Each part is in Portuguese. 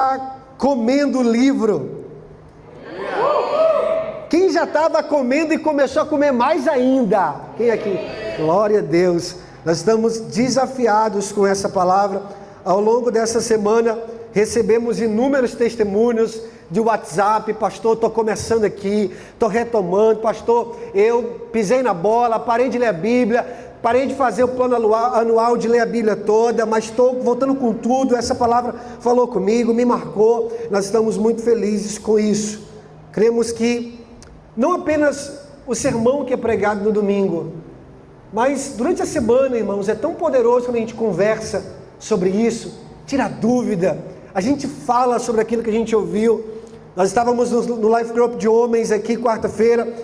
está comendo o livro? Quem já estava comendo e começou a comer mais ainda? Quem aqui? Glória a Deus. Nós estamos desafiados com essa palavra. Ao longo dessa semana, recebemos inúmeros testemunhos de WhatsApp. Pastor, estou começando aqui, estou retomando. Pastor, eu pisei na bola, parei de ler a Bíblia, parei de fazer o plano anual de ler a Bíblia toda, mas estou voltando com tudo. Essa palavra falou comigo, me marcou. Nós estamos muito felizes com isso. Cremos que não apenas o sermão que é pregado no domingo, mas durante a semana, irmãos, é tão poderoso quando a gente conversa sobre isso, tira dúvida, a gente fala sobre aquilo que a gente ouviu. Nós estávamos no Life Group de homens aqui quarta-feira,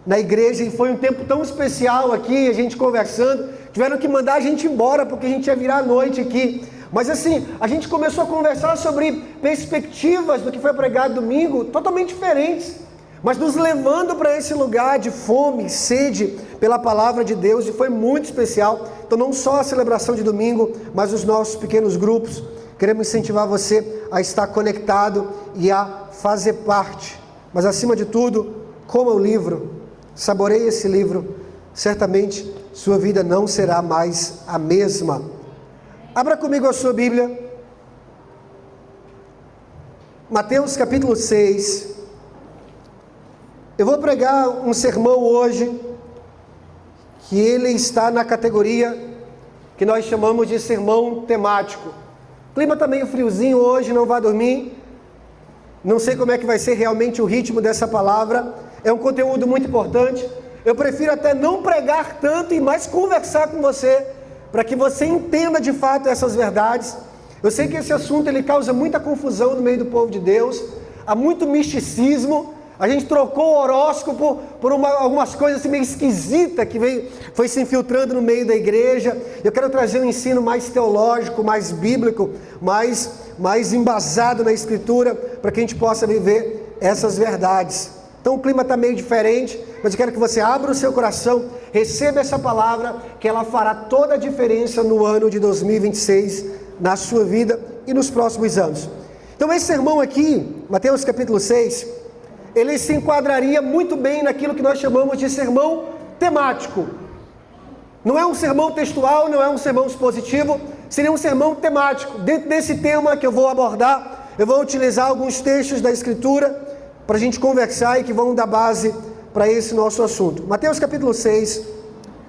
na igreja, e foi um tempo tão especial aqui, a gente conversando. Tiveram que mandar a gente embora, porque a gente ia virar a noite aqui. Mas assim, a gente começou a conversar sobre perspectivas do que foi pregado domingo, totalmente diferentes, mas nos levando para esse lugar de fome, sede pela palavra de Deus, e foi muito especial. Então não só a celebração de domingo, mas os nossos pequenos grupos. Queremos incentivar você a estar conectado e a fazer parte. Mas acima de tudo, coma o livro, saboreie esse livro, certamente sua vida não será mais a mesma. Abra comigo a sua Bíblia, Mateus capítulo 6, eu vou pregar um sermão hoje, que ele está na categoria que nós chamamos de sermão temático. O clima está meio friozinho hoje, não vá dormir, não sei como é que vai ser realmente o ritmo dessa palavra, é um conteúdo muito importante. Eu prefiro até não pregar tanto e mais conversar com você, para que você entenda de fato essas verdades. Eu sei que esse assunto ele causa muita confusão no meio do povo de Deus, há muito misticismo. A gente trocou o horóscopo por algumas coisas assim meio esquisitas que foi se infiltrando no meio da igreja. Eu quero trazer um ensino mais teológico, mais bíblico, mais embasado na Escritura, para que a gente possa viver essas verdades. Então o clima está meio diferente, mas eu quero que você abra o seu coração, receba essa palavra, que ela fará toda a diferença no ano de 2026, na sua vida e nos próximos anos. Então esse sermão aqui, Mateus capítulo 6, ele se enquadraria muito bem naquilo que nós chamamos de sermão temático. Não é um sermão textual, não é um sermão expositivo, seria um sermão temático. Dentro desse tema que eu vou abordar, eu vou utilizar alguns textos da Escritura para a gente conversar e que vão dar base para esse nosso assunto. Mateus capítulo 6,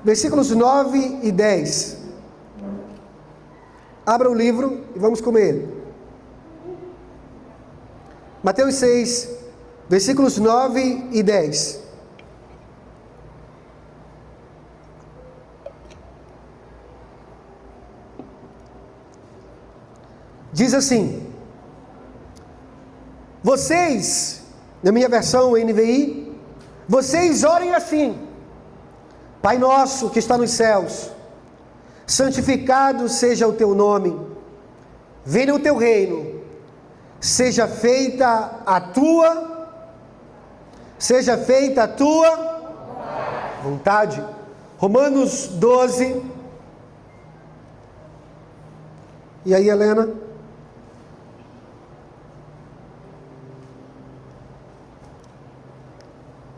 versículos 9 e 10. Abra o livro e vamos com ele. Mateus 6, versículos 9 e 10. Diz assim: vocês, na minha versão NVI, vocês orem assim: Pai nosso que está nos céus, santificado seja o teu nome, venha o teu reino, seja feita a tua vontade. Romanos 12. E aí, Helena? Não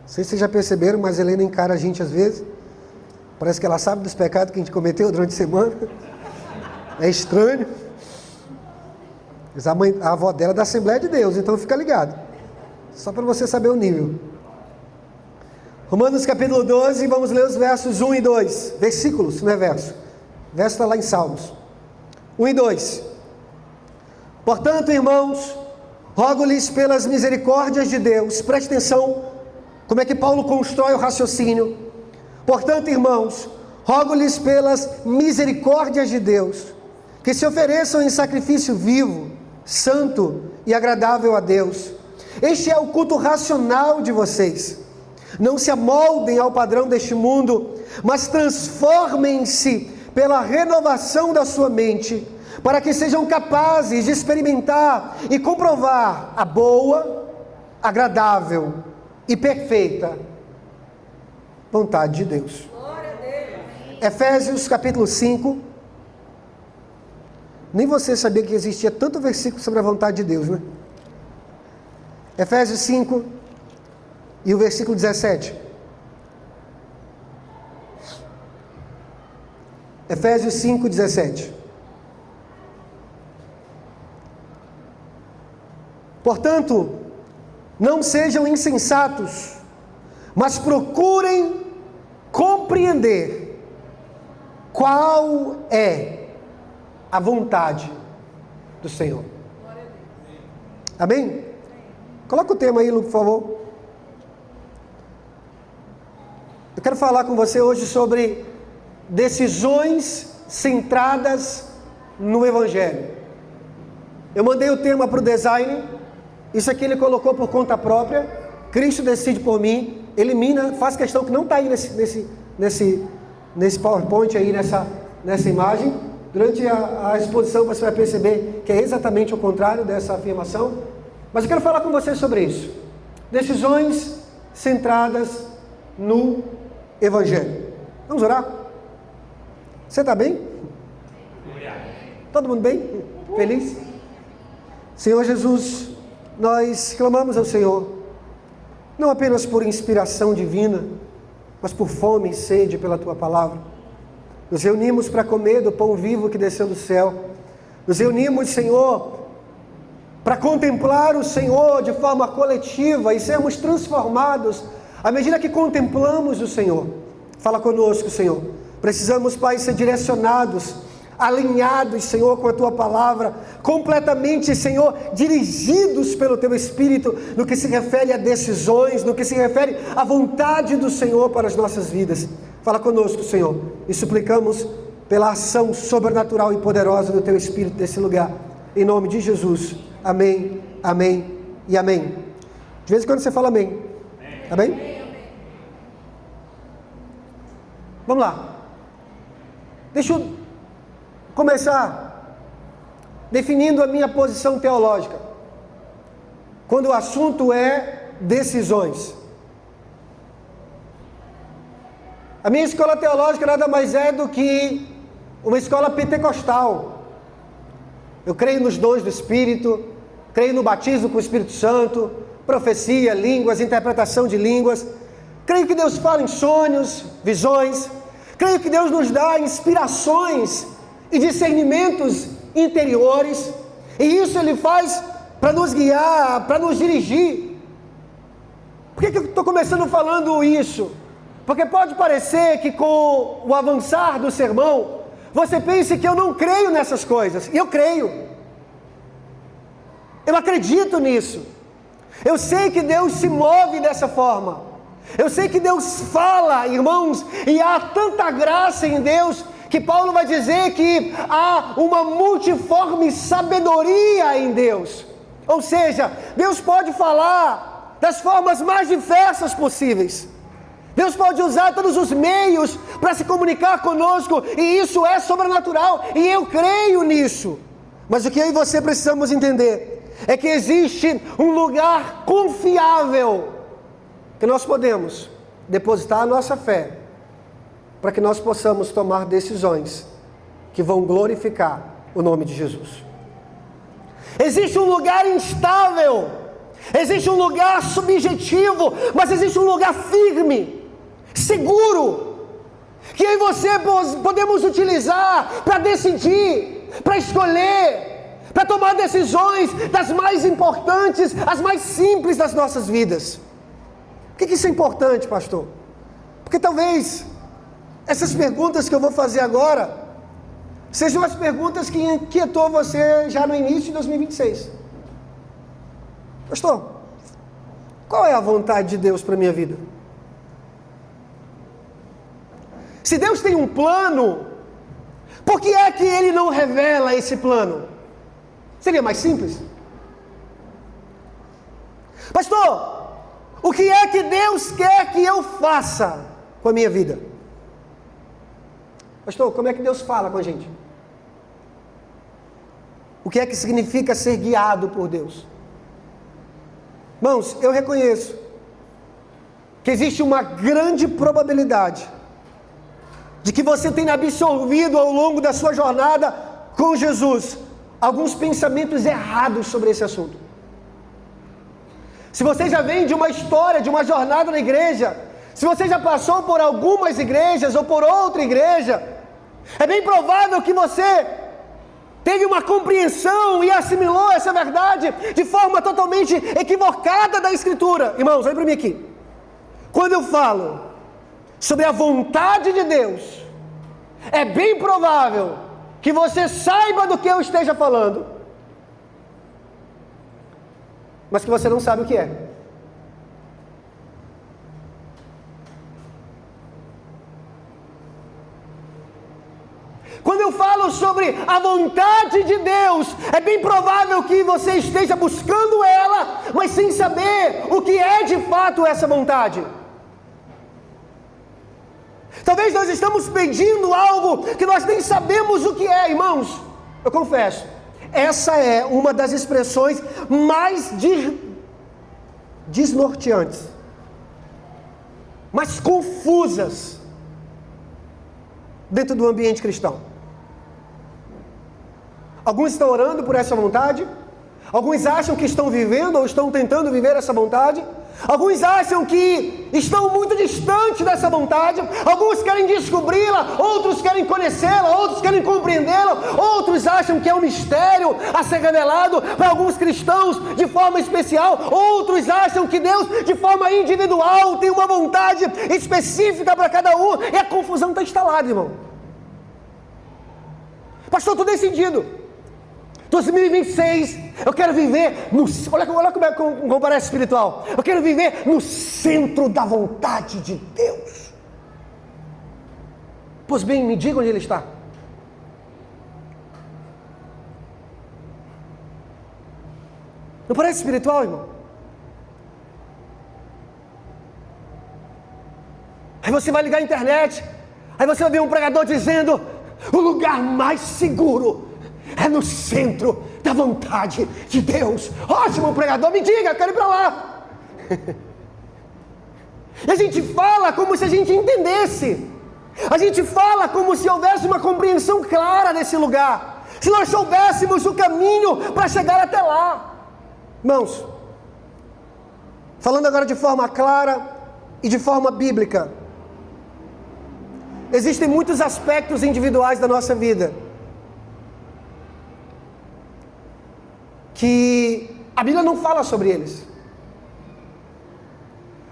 sei se vocês já perceberam, mas a Helena encara a gente às vezes. Parece que ela sabe dos pecados que a gente cometeu durante a semana. É estranho. Mas a avó dela é da Assembleia de Deus, então fica ligado. Só para você saber o nível. Romanos capítulo 12, vamos ler os versos 1 e 2. Versículos, não é verso. O verso está lá em Salmos. 1 e 2. Portanto, irmãos, rogo-lhes pelas misericórdias de Deus. Preste atenção como é que Paulo constrói o raciocínio. Portanto, irmãos, rogo-lhes pelas misericórdias de Deus, que se ofereçam em sacrifício vivo, santo e agradável a Deus. Este é o culto racional de vocês. Não se amoldem ao padrão deste mundo, mas transformem-se pela renovação da sua mente, para que sejam capazes de experimentar e comprovar a boa, agradável e perfeita vontade de Deus. Efésios capítulo 5, Nem você sabia que existia tanto versículo sobre a vontade de Deus, né? Efésios 5 e o versículo 17. Efésios 5, 17. Portanto, não sejam insensatos, mas procurem compreender qual é a vontade do Senhor. Amém? Coloca o tema aí, Lu, por favor. Eu quero falar com você hoje sobre decisões centradas no Evangelho. Eu mandei o tema para o design. Isso aqui ele colocou por conta própria. Cristo decide por mim. Elimina, faz questão que não está aí nesse PowerPoint aí, nessa imagem. Durante a exposição você vai perceber que é exatamente o contrário dessa afirmação. Mas eu quero falar com você sobre isso. Decisões centradas no Evangelho. Vamos orar? Você está bem? Todo mundo bem? Feliz? Senhor Jesus, nós clamamos ao Senhor, não apenas por inspiração divina, mas por fome e sede pela Tua Palavra. Nos reunimos para comer do pão vivo que desceu do céu. Nos reunimos, Senhor, para contemplar o Senhor de forma coletiva e sermos transformados à medida que contemplamos o Senhor. Fala conosco, Senhor. Precisamos, Pai, ser direcionados, alinhados, Senhor, com a Tua Palavra, completamente, Senhor, dirigidos pelo Teu Espírito, no que se refere a decisões, no que se refere à vontade do Senhor para as nossas vidas. Fala conosco, Senhor, e suplicamos pela ação sobrenatural e poderosa do Teu Espírito nesse lugar. Em nome de Jesus. Amém, amém e amém. De vez em quando você fala amém. Tá bem? Vamos lá. Deixa eu começar definindo a minha posição teológica. Quando o assunto é decisões. A minha escola teológica nada mais é do que uma escola pentecostal. Eu creio nos dons do Espírito, creio no batismo com o Espírito Santo, profecia, línguas, interpretação de línguas. Creio que Deus fala em sonhos, visões. Creio que Deus nos dá inspirações e discernimentos interiores. E isso Ele faz para nos guiar, para nos dirigir. Por que eu estou começando falando isso? Porque pode parecer que com o avançar do sermão, você pense que eu não creio nessas coisas. E eu creio. Eu acredito nisso. Eu sei que Deus se move dessa forma. Eu sei que Deus fala, irmãos, e há tanta graça em Deus, que Paulo vai dizer que há uma multiforme sabedoria em Deus. Ou seja, Deus pode falar das formas mais diversas possíveis. Deus pode usar todos os meios para se comunicar conosco, e isso é sobrenatural, e eu creio nisso. Mas o que eu e você precisamos entender é que existe um lugar confiável que nós podemos depositar a nossa fé, para que nós possamos tomar decisões que vão glorificar o nome de Jesus. Existe um lugar instável, existe um lugar subjetivo, mas existe um lugar firme, seguro, que eu e você podemos utilizar para decidir, para escolher, para tomar decisões das mais importantes, as mais simples das nossas vidas. Por que isso é importante, pastor? Porque talvez essas perguntas que eu vou fazer agora sejam as perguntas que inquietou você já no início de 2026. Pastor, qual é a vontade de Deus para a minha vida? Se Deus tem um plano, por que é que Ele não revela esse plano? Seria mais simples. Pastor, o que é que Deus quer que eu faça com a minha vida? Pastor, como é que Deus fala com a gente? O que é que significa ser guiado por Deus? Irmãos, eu reconheço que existe uma grande probabilidade de que você tenha absorvido ao longo da sua jornada com Jesus alguns pensamentos errados sobre esse assunto. Se você já vem de uma história, de uma jornada na igreja, se você já passou por algumas igrejas ou por outra igreja, é bem provável que você teve uma compreensão e assimilou essa verdade de forma totalmente equivocada da Escritura. Irmãos, olha para mim aqui. Quando eu falo sobre a vontade de Deus, é bem provável que você saiba do que eu esteja falando, mas que você não sabe o que é. Quando eu falo sobre a vontade de Deus, é bem provável que você esteja buscando ela, mas sem saber o que é de fato essa vontade. Talvez nós estamos pedindo algo que nós nem sabemos o que é, irmãos. Eu confesso, essa é uma das expressões mais desnorteantes, mais confusas dentro do ambiente cristão. Alguns estão orando por essa vontade, alguns acham que estão vivendo ou estão tentando viver essa vontade, alguns acham que estão muito distantes dessa vontade, alguns querem descobri-la, outros querem conhecê-la, outros querem compreendê-la, outros acham que é um mistério a ser revelado para alguns cristãos de forma especial, outros acham que Deus de forma individual tem uma vontade específica para cada um, e a confusão está instalada, irmão. Pastor, estou decidido. 2026, eu quero viver no... Olha como parece espiritual. Eu quero viver no centro da vontade de Deus. Pois bem, me diga onde Ele está. Não parece espiritual, irmão? Aí você vai ligar a internet, aí você vai ver um pregador dizendo: o lugar mais seguro é no centro da vontade de Deus. Ótimo, pregador, me diga, eu quero ir para lá. E a gente fala como se a gente entendesse. A gente fala como se houvesse uma compreensão clara desse lugar. Se nós soubéssemos o caminho para chegar até lá. Irmãos, falando agora de forma clara e de forma bíblica, existem muitos aspectos individuais da nossa vida que a Bíblia não fala sobre eles.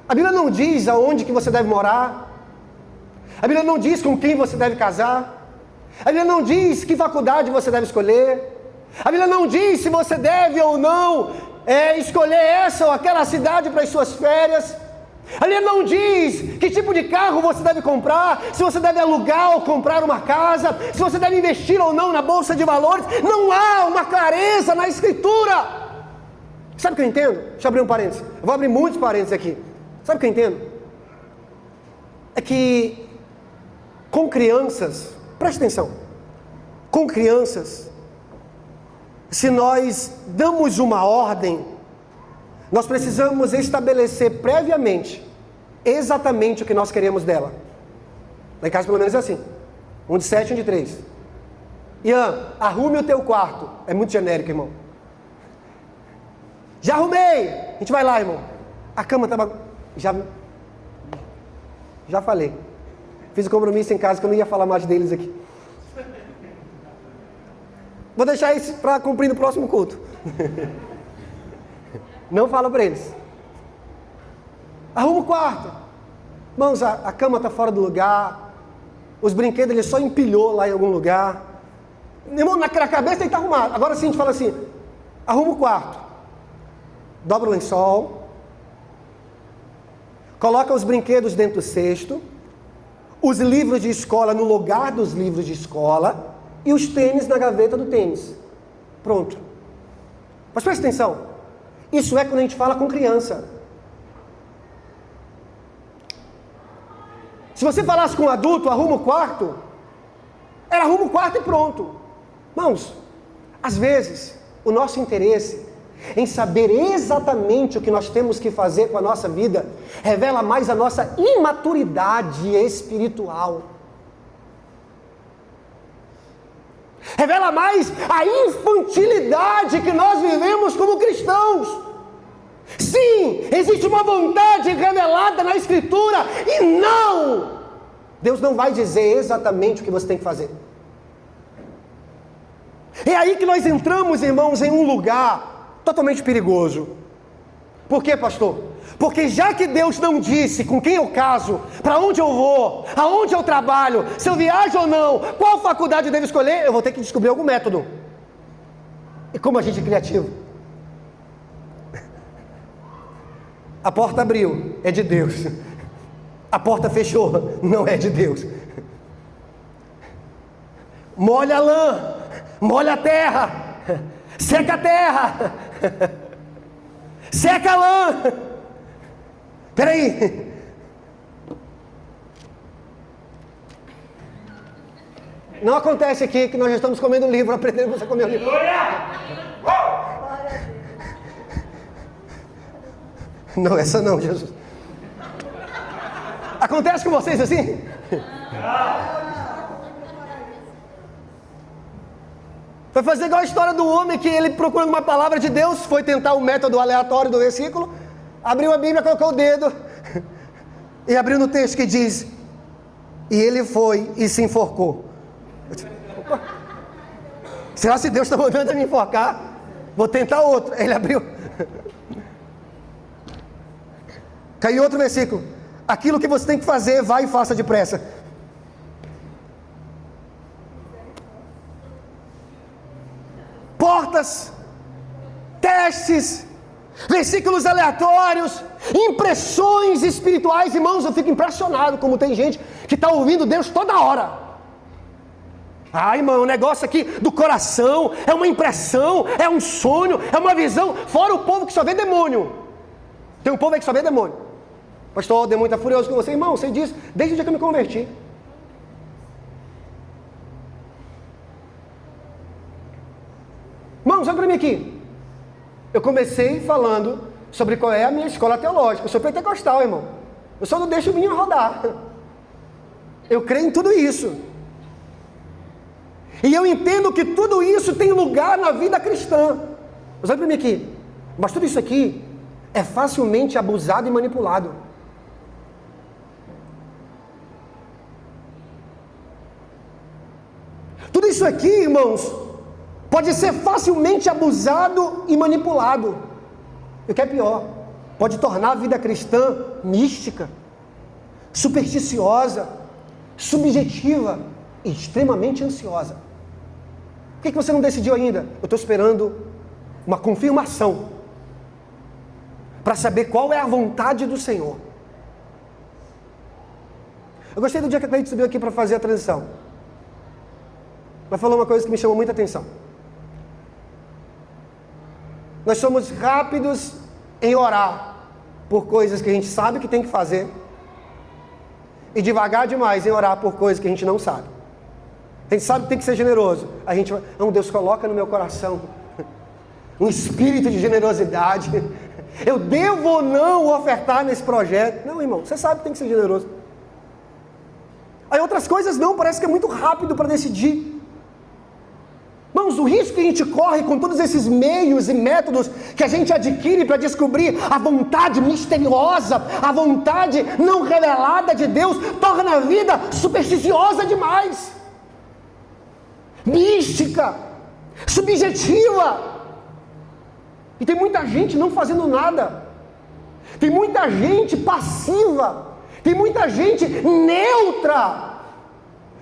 A Bíblia não diz aonde que você deve morar. A Bíblia não diz com quem você deve casar. A Bíblia não diz que faculdade você deve escolher. A Bíblia não diz se você deve ou não escolher essa ou aquela cidade para as suas férias. A Bíblia não diz que tipo de carro você deve comprar, se você deve alugar ou comprar uma casa, se você deve investir ou não na bolsa de valores. Não há uma clareza na Escritura. Sabe o que eu entendo? Deixa eu abrir um parênteses. Eu vou abrir muitos parênteses aqui. Sabe o que eu entendo? É que com crianças, preste atenção, com crianças, se nós damos uma ordem, nós precisamos estabelecer previamente exatamente o que nós queremos dela. Lá em casa pelo menos é assim. Um de 7 e um de 3. Ian, arrume o teu quarto. É muito genérico, irmão. Já arrumei. A gente vai lá, irmão. A cama estava... Já falei. Fiz o compromisso em casa que eu não ia falar mais deles aqui. Vou deixar isso para cumprir no próximo culto. Não fala para eles. Arruma o quarto. Irmãos, a cama está fora do lugar. Os brinquedos ele só empilhou lá em algum lugar. Irmão, na cabeça ele está arrumado. Agora sim a gente fala assim: arruma o quarto. Dobra o lençol. Coloca os brinquedos dentro do cesto. Os livros de escola no lugar dos livros de escola. E os tênis na gaveta do tênis. Pronto. Mas presta atenção. Isso é quando a gente fala com criança. Se você falasse com um adulto, arruma o quarto, era arruma o quarto e pronto. Irmãos, às vezes, o nosso interesse em saber exatamente o que nós temos que fazer com a nossa vida revela mais a nossa imaturidade espiritual. Revela mais a infantilidade que nós vivemos como cristãos. Sim, existe uma vontade revelada na Escritura e não! Deus não vai dizer exatamente o que você tem que fazer. É aí que nós entramos, irmãos, em um lugar totalmente perigoso. Por quê, pastor? Porque já que Deus não disse com quem eu caso, para onde eu vou, aonde eu trabalho, se eu viajo ou não, qual faculdade eu devo escolher, eu vou ter que descobrir algum método. E como a gente é criativo. A porta abriu, é de Deus. A porta fechou, não é de Deus. Molha a lã, molha a terra, seca a terra, seca a lã. Espera aí. Não acontece aqui que nós já estamos comendo um livro, aprendendo a comer um livro. Não, essa não, Jesus. Acontece com vocês assim? Foi fazer igual a história do homem que ele, procurando uma palavra de Deus, foi tentar o método aleatório do versículo, abriu a Bíblia, colocou o dedo e abriu no texto que diz: e ele foi e se enforcou. Opa. Será que Deus está mandando me enforcar? Vou tentar outro. Ele abriu. Caiu outro versículo: aquilo que você tem que fazer, vai e faça depressa. Portas, testes, versículos aleatórios, impressões espirituais. Irmãos, eu fico impressionado como tem gente que está ouvindo Deus toda hora. Ah, irmão, o negócio aqui do coração é uma impressão, é um sonho, é uma visão. Fora o povo que só vê demônio. Tem um povo aí que só vê demônio. Pastor, o demônio está furioso com você. Irmão, você diz desde o dia que eu me converti. Irmãos, olha para mim aqui. Eu comecei falando sobre qual é a minha escola teológica. Eu sou pentecostal, irmão. Eu só não deixo o menino rodar. Eu creio em tudo isso. E eu entendo que tudo isso tem lugar na vida cristã. Mas olha para mim aqui. Mas tudo isso aqui é facilmente abusado e manipulado. Tudo isso aqui, irmãos, pode ser facilmente abusado e manipulado. E o que é pior, pode tornar a vida cristã mística, supersticiosa, subjetiva e extremamente ansiosa. Por que você não decidiu ainda? Eu estou esperando uma confirmação para saber qual é a vontade do Senhor. Eu gostei do dia que a Cleide subiu aqui para fazer a transição. Ela falou uma coisa que me chamou muita atenção. Nós somos rápidos em orar por coisas que a gente sabe que tem que fazer e devagar demais em orar por coisas que a gente não sabe. A gente sabe que tem que ser generoso. A gente vai, não, Deus coloca no meu coração um espírito de generosidade. Eu devo ou não ofertar nesse projeto? Não, irmão, você sabe que tem que ser generoso. Aí outras coisas não, parece que é muito rápido para decidir. Irmãos, o risco que a gente corre com todos esses meios e métodos que a gente adquire para descobrir a vontade misteriosa, a vontade não revelada de Deus, torna a vida supersticiosa demais, mística, subjetiva. E tem muita gente não fazendo nada, tem muita gente passiva, tem muita gente neutra,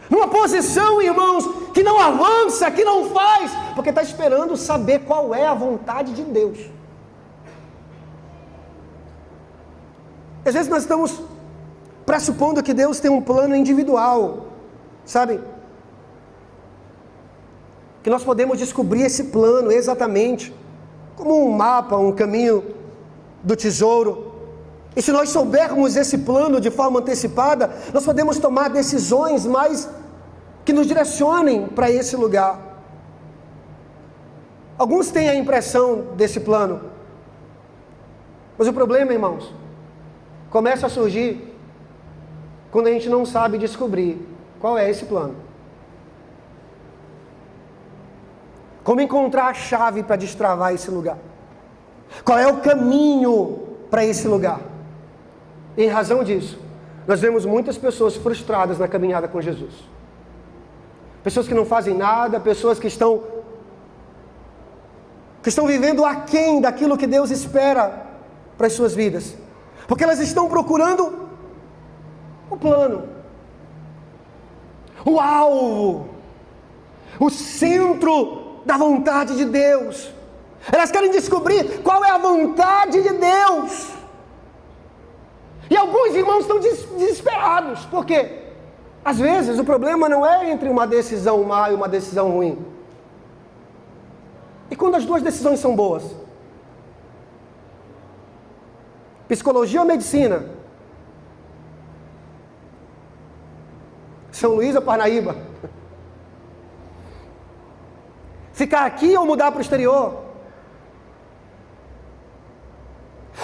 numa posição, irmãos, que não avança, que não faz, porque está esperando saber qual é a vontade de Deus. Às vezes nós estamos pressupondo que Deus tem um plano individual, sabe? Que nós podemos descobrir esse plano exatamente, como um mapa, um caminho do tesouro. E se nós soubermos esse plano de forma antecipada, nós podemos tomar decisões mais que nos direcionem para esse lugar. Alguns têm a impressão desse plano, mas o problema, irmãos, começa a surgir quando a gente não sabe descobrir qual é esse plano. Como encontrar a chave para destravar esse lugar? Qual é o caminho para esse lugar? Em razão disso, nós vemos muitas pessoas frustradas na caminhada com Jesus. Pessoas que não fazem nada, pessoas que estão vivendo aquém daquilo que Deus espera para as suas vidas. Porque elas estão procurando o plano, o alvo, o centro da vontade de Deus. Elas querem descobrir qual é a vontade de Deus. E alguns irmãos estão desesperados. Por quê? Às vezes o problema não é entre uma decisão má e uma decisão ruim. E quando as duas decisões são boas? Psicologia ou medicina? São Luís ou Parnaíba? Ficar aqui ou mudar para o exterior?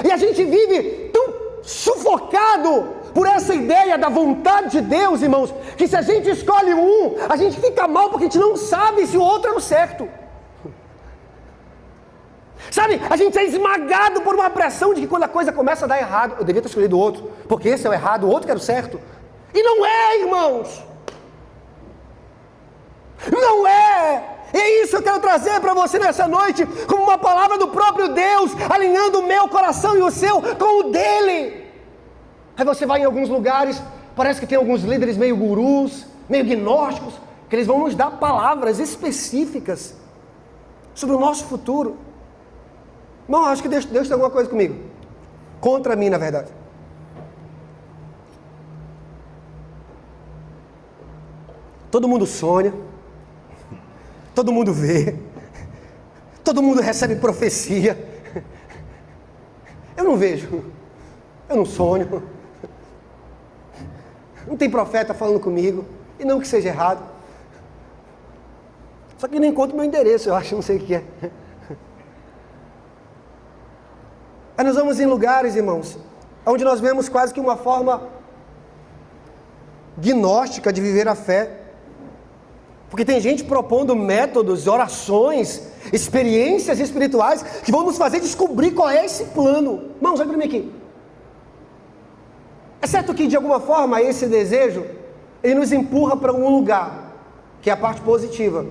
E a gente vive tão sufocado por essa ideia da vontade de Deus, irmãos, que se a gente escolhe um, a gente fica mal porque a gente não sabe se o outro é o certo. Sabe, a gente é esmagado por uma pressão de que quando a coisa começa a dar errado, eu devia ter escolhido o outro, porque esse é o errado, o outro que era o certo. E não é, irmãos. Não é. E é isso que eu quero trazer para você nessa noite, como uma palavra do próprio Deus, alinhando o meu coração e o seu com o dele. Aí você vai em alguns lugares, parece que tem alguns líderes meio gurus, meio gnósticos, que eles vão nos dar palavras específicas sobre o nosso futuro. Não, acho que Deus tem alguma coisa comigo. Contra mim, na verdade. Todo mundo sonha. Todo mundo vê. Todo mundo recebe profecia. Eu não vejo. Eu não sonho. Não tem profeta falando comigo. E não que seja errado. Só que não encontro meu endereço, eu acho, não sei o que é. Aí nós vamos em lugares, irmãos, onde nós vemos quase que uma forma gnóstica de viver a fé. Porque tem gente propondo métodos, orações, experiências espirituais que vão nos fazer descobrir qual é esse plano. Irmãos, olha para mim aqui. É certo que de alguma forma esse desejo, ele nos empurra para um lugar, que é a parte positiva.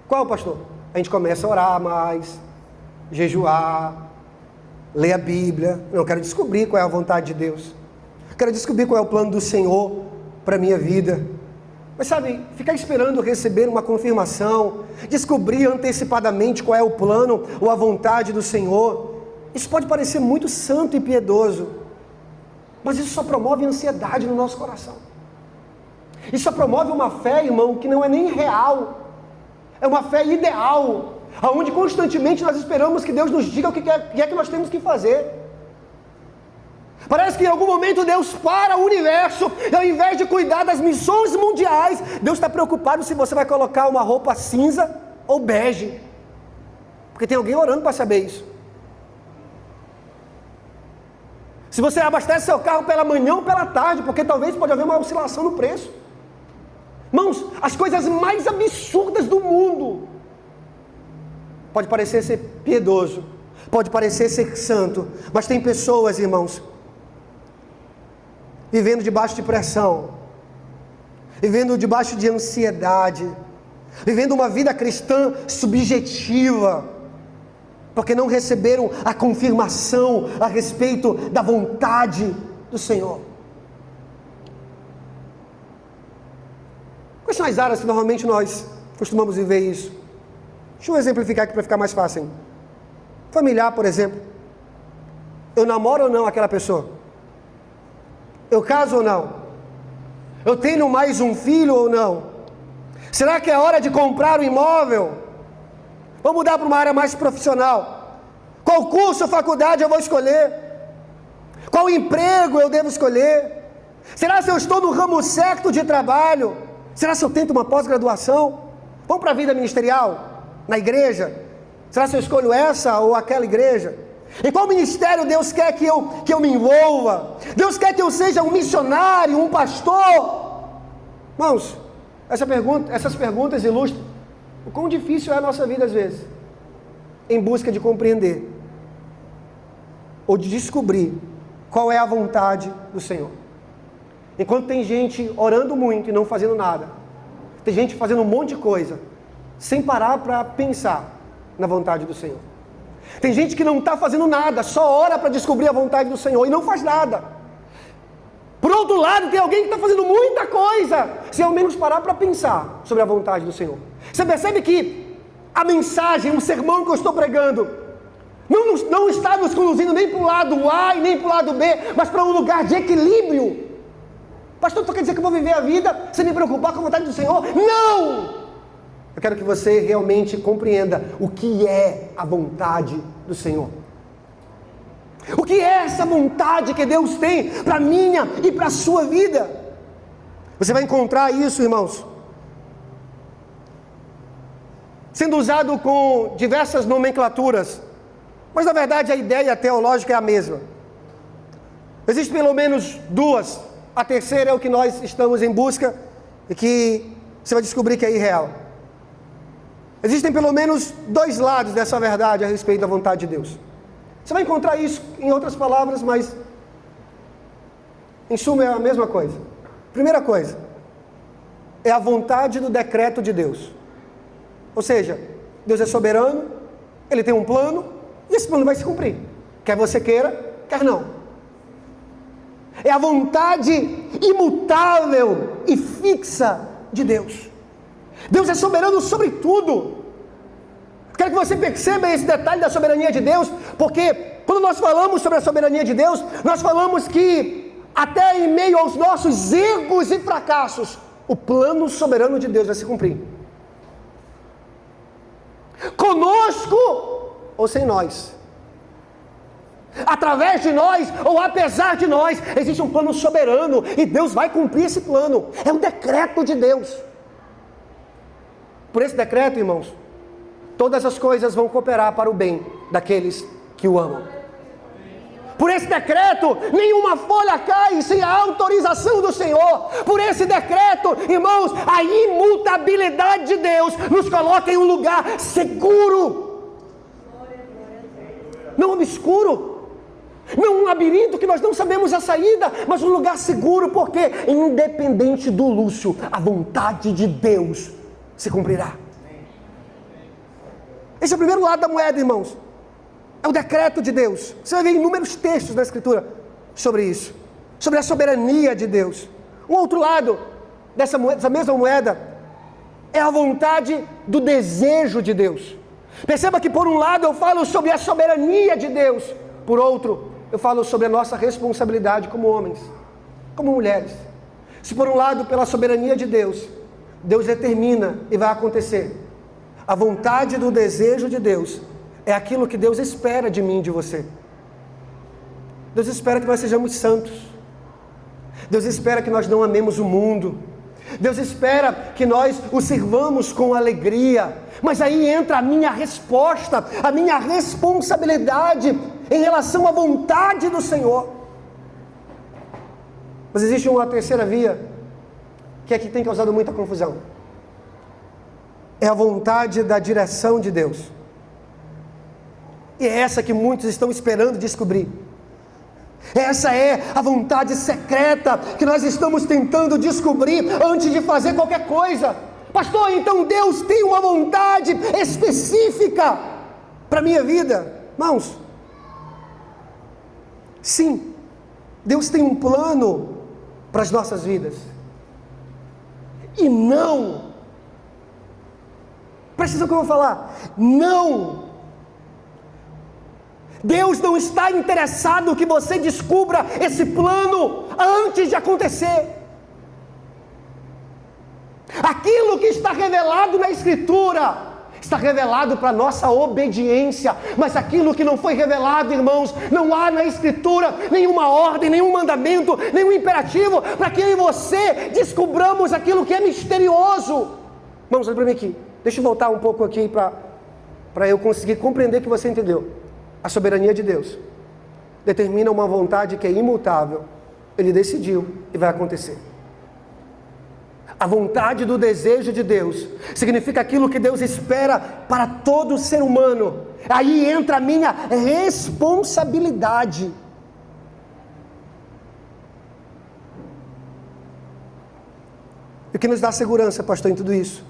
Qual, pastor? A gente começa a orar mais, jejuar, ler a Bíblia. Eu quero descobrir qual é a vontade de Deus. Quero descobrir qual é o plano do Senhor para a minha vida. Mas sabe, ficar esperando receber uma confirmação, descobrir antecipadamente qual é o plano ou a vontade do Senhor, isso pode parecer muito santo e piedoso, mas isso só promove ansiedade no nosso coração. Isso só promove uma fé, irmão, que não é nem real, é uma fé ideal, onde constantemente nós esperamos que Deus nos diga o que é que nós temos que fazer. Parece que em algum momento Deus para o universo, e ao invés de cuidar das missões mundiais, Deus está preocupado se você vai colocar uma roupa cinza ou bege, porque tem alguém orando para saber isso. Se você abastece seu carro pela manhã ou pela tarde, porque talvez pode haver uma oscilação no preço. Irmãos, as coisas mais absurdas do mundo, pode parecer ser piedoso, pode parecer ser santo, mas tem pessoas, irmãos, vivendo debaixo de pressão, vivendo debaixo de ansiedade, vivendo uma vida cristã subjetiva, porque não receberam a confirmação a respeito da vontade do Senhor. Quais são as áreas que normalmente nós costumamos viver isso? Deixa eu exemplificar aqui para ficar mais fácil. Familiar, por exemplo. Eu namoro ou não aquela pessoa? Eu caso ou não? Eu tenho mais um filho ou não? Será que é hora de comprar um imóvel? Vou mudar para uma área mais profissional. Qual curso ou faculdade eu vou escolher? Qual emprego eu devo escolher? Será se eu estou no ramo certo de trabalho? Será se eu tento uma pós-graduação? Vamos para a vida ministerial? Na igreja? Será se eu escolho essa ou aquela igreja? Em qual ministério Deus quer que eu me envolva? Deus quer que eu seja um missionário, um pastor? Irmãos, essas perguntas ilustram o quão difícil é a nossa vida às vezes, em busca de compreender, ou de descobrir qual é a vontade do Senhor. Enquanto tem gente orando muito e não fazendo nada, tem gente fazendo um monte de coisa, sem parar para pensar na vontade do Senhor. Tem gente que não está fazendo nada, só ora para descobrir a vontade do Senhor e não faz nada. Por outro lado, tem alguém que está fazendo muita coisa, sem ao menos parar para pensar sobre a vontade do Senhor. Você percebe que a mensagem, o sermão que eu estou pregando, não está nos conduzindo nem para o lado A e nem para o lado B, mas para um lugar de equilíbrio. Pastor, tu quer dizer que eu vou viver a vida sem me preocupar com a vontade do Senhor? Não! Eu quero que você realmente compreenda o que é a vontade do Senhor. O que é essa vontade que Deus tem para a minha e para a sua vida? Você vai encontrar isso, irmãos, sendo usado com diversas nomenclaturas, mas na verdade a ideia teológica é a mesma. Existem pelo menos duas. A terceira é o que nós estamos em busca e que você vai descobrir que é irreal. Existem pelo menos dois lados dessa verdade a respeito da vontade de Deus. Você vai encontrar isso em outras palavras, mas em suma é a mesma coisa. Primeira coisa, é a vontade do decreto de Deus. Ou seja, Deus é soberano, Ele tem um plano, e esse plano vai se cumprir. Quer você queira, quer não. É a vontade imutável e fixa de Deus. Deus é soberano sobre tudo. Quero que você perceba esse detalhe da soberania de Deus, porque quando nós falamos sobre a soberania de Deus, nós falamos que até em meio aos nossos erros e fracassos, o plano soberano de Deus vai se cumprir. Conosco ou sem nós. Através de nós ou apesar de nós, existe um plano soberano e Deus vai cumprir esse plano. É um decreto de Deus. Por esse decreto, irmãos, todas as coisas vão cooperar para o bem daqueles que o amam. Por esse decreto, nenhuma folha cai sem a autorização do Senhor. Por esse decreto, irmãos, a imutabilidade de Deus nos coloca em um lugar seguro. Não obscuro. Não um labirinto que nós não sabemos a saída, mas um lugar seguro, porque independente do Lúcio, a vontade de Deus se cumprirá. Esse é o primeiro lado da moeda, irmãos. É o decreto de Deus. Você vai ver inúmeros textos na Escritura sobre isso. Sobre a soberania de Deus. Um outro lado dessa mesma moeda é a vontade do desejo de Deus. Perceba que por um lado eu falo sobre a soberania de Deus. Por outro, eu falo sobre a nossa responsabilidade como homens, como mulheres. Se por um lado, pela soberania de Deus, Deus determina e vai acontecer. A vontade do desejo de Deus é aquilo que Deus espera de mim e de você. Deus espera que nós sejamos santos. Deus espera que nós não amemos o mundo. Deus espera que nós o sirvamos com alegria. Mas aí entra a minha resposta, a minha responsabilidade em relação à vontade do Senhor. Mas existe uma terceira via que é que tem causado muita confusão. É a vontade da direção de Deus. E é essa que muitos estão esperando descobrir. Essa é a vontade secreta que nós estamos tentando descobrir antes de fazer qualquer coisa. Pastor, então Deus tem uma vontade específica para a minha vida? Irmãos, sim, Deus tem um plano para as nossas vidas. E não, presta atenção no que eu vou falar, não, Deus não está interessado que você descubra esse plano antes de acontecer. Aquilo que está revelado na Escritura está revelado para a nossa obediência, mas aquilo que não foi revelado, irmãos, não há na Escritura nenhuma ordem, nenhum mandamento, nenhum imperativo para que eu e você descubramos aquilo que é misterioso. Vamos, olha para mim aqui, deixa eu voltar um pouco aqui para eu conseguir compreender que você entendeu. A soberania de Deus determina uma vontade que é imutável. Ele decidiu e vai acontecer. A vontade do desejo de Deus significa aquilo que Deus espera para todo ser humano. Aí entra a minha responsabilidade. E o que nos dá segurança, pastor, em tudo isso?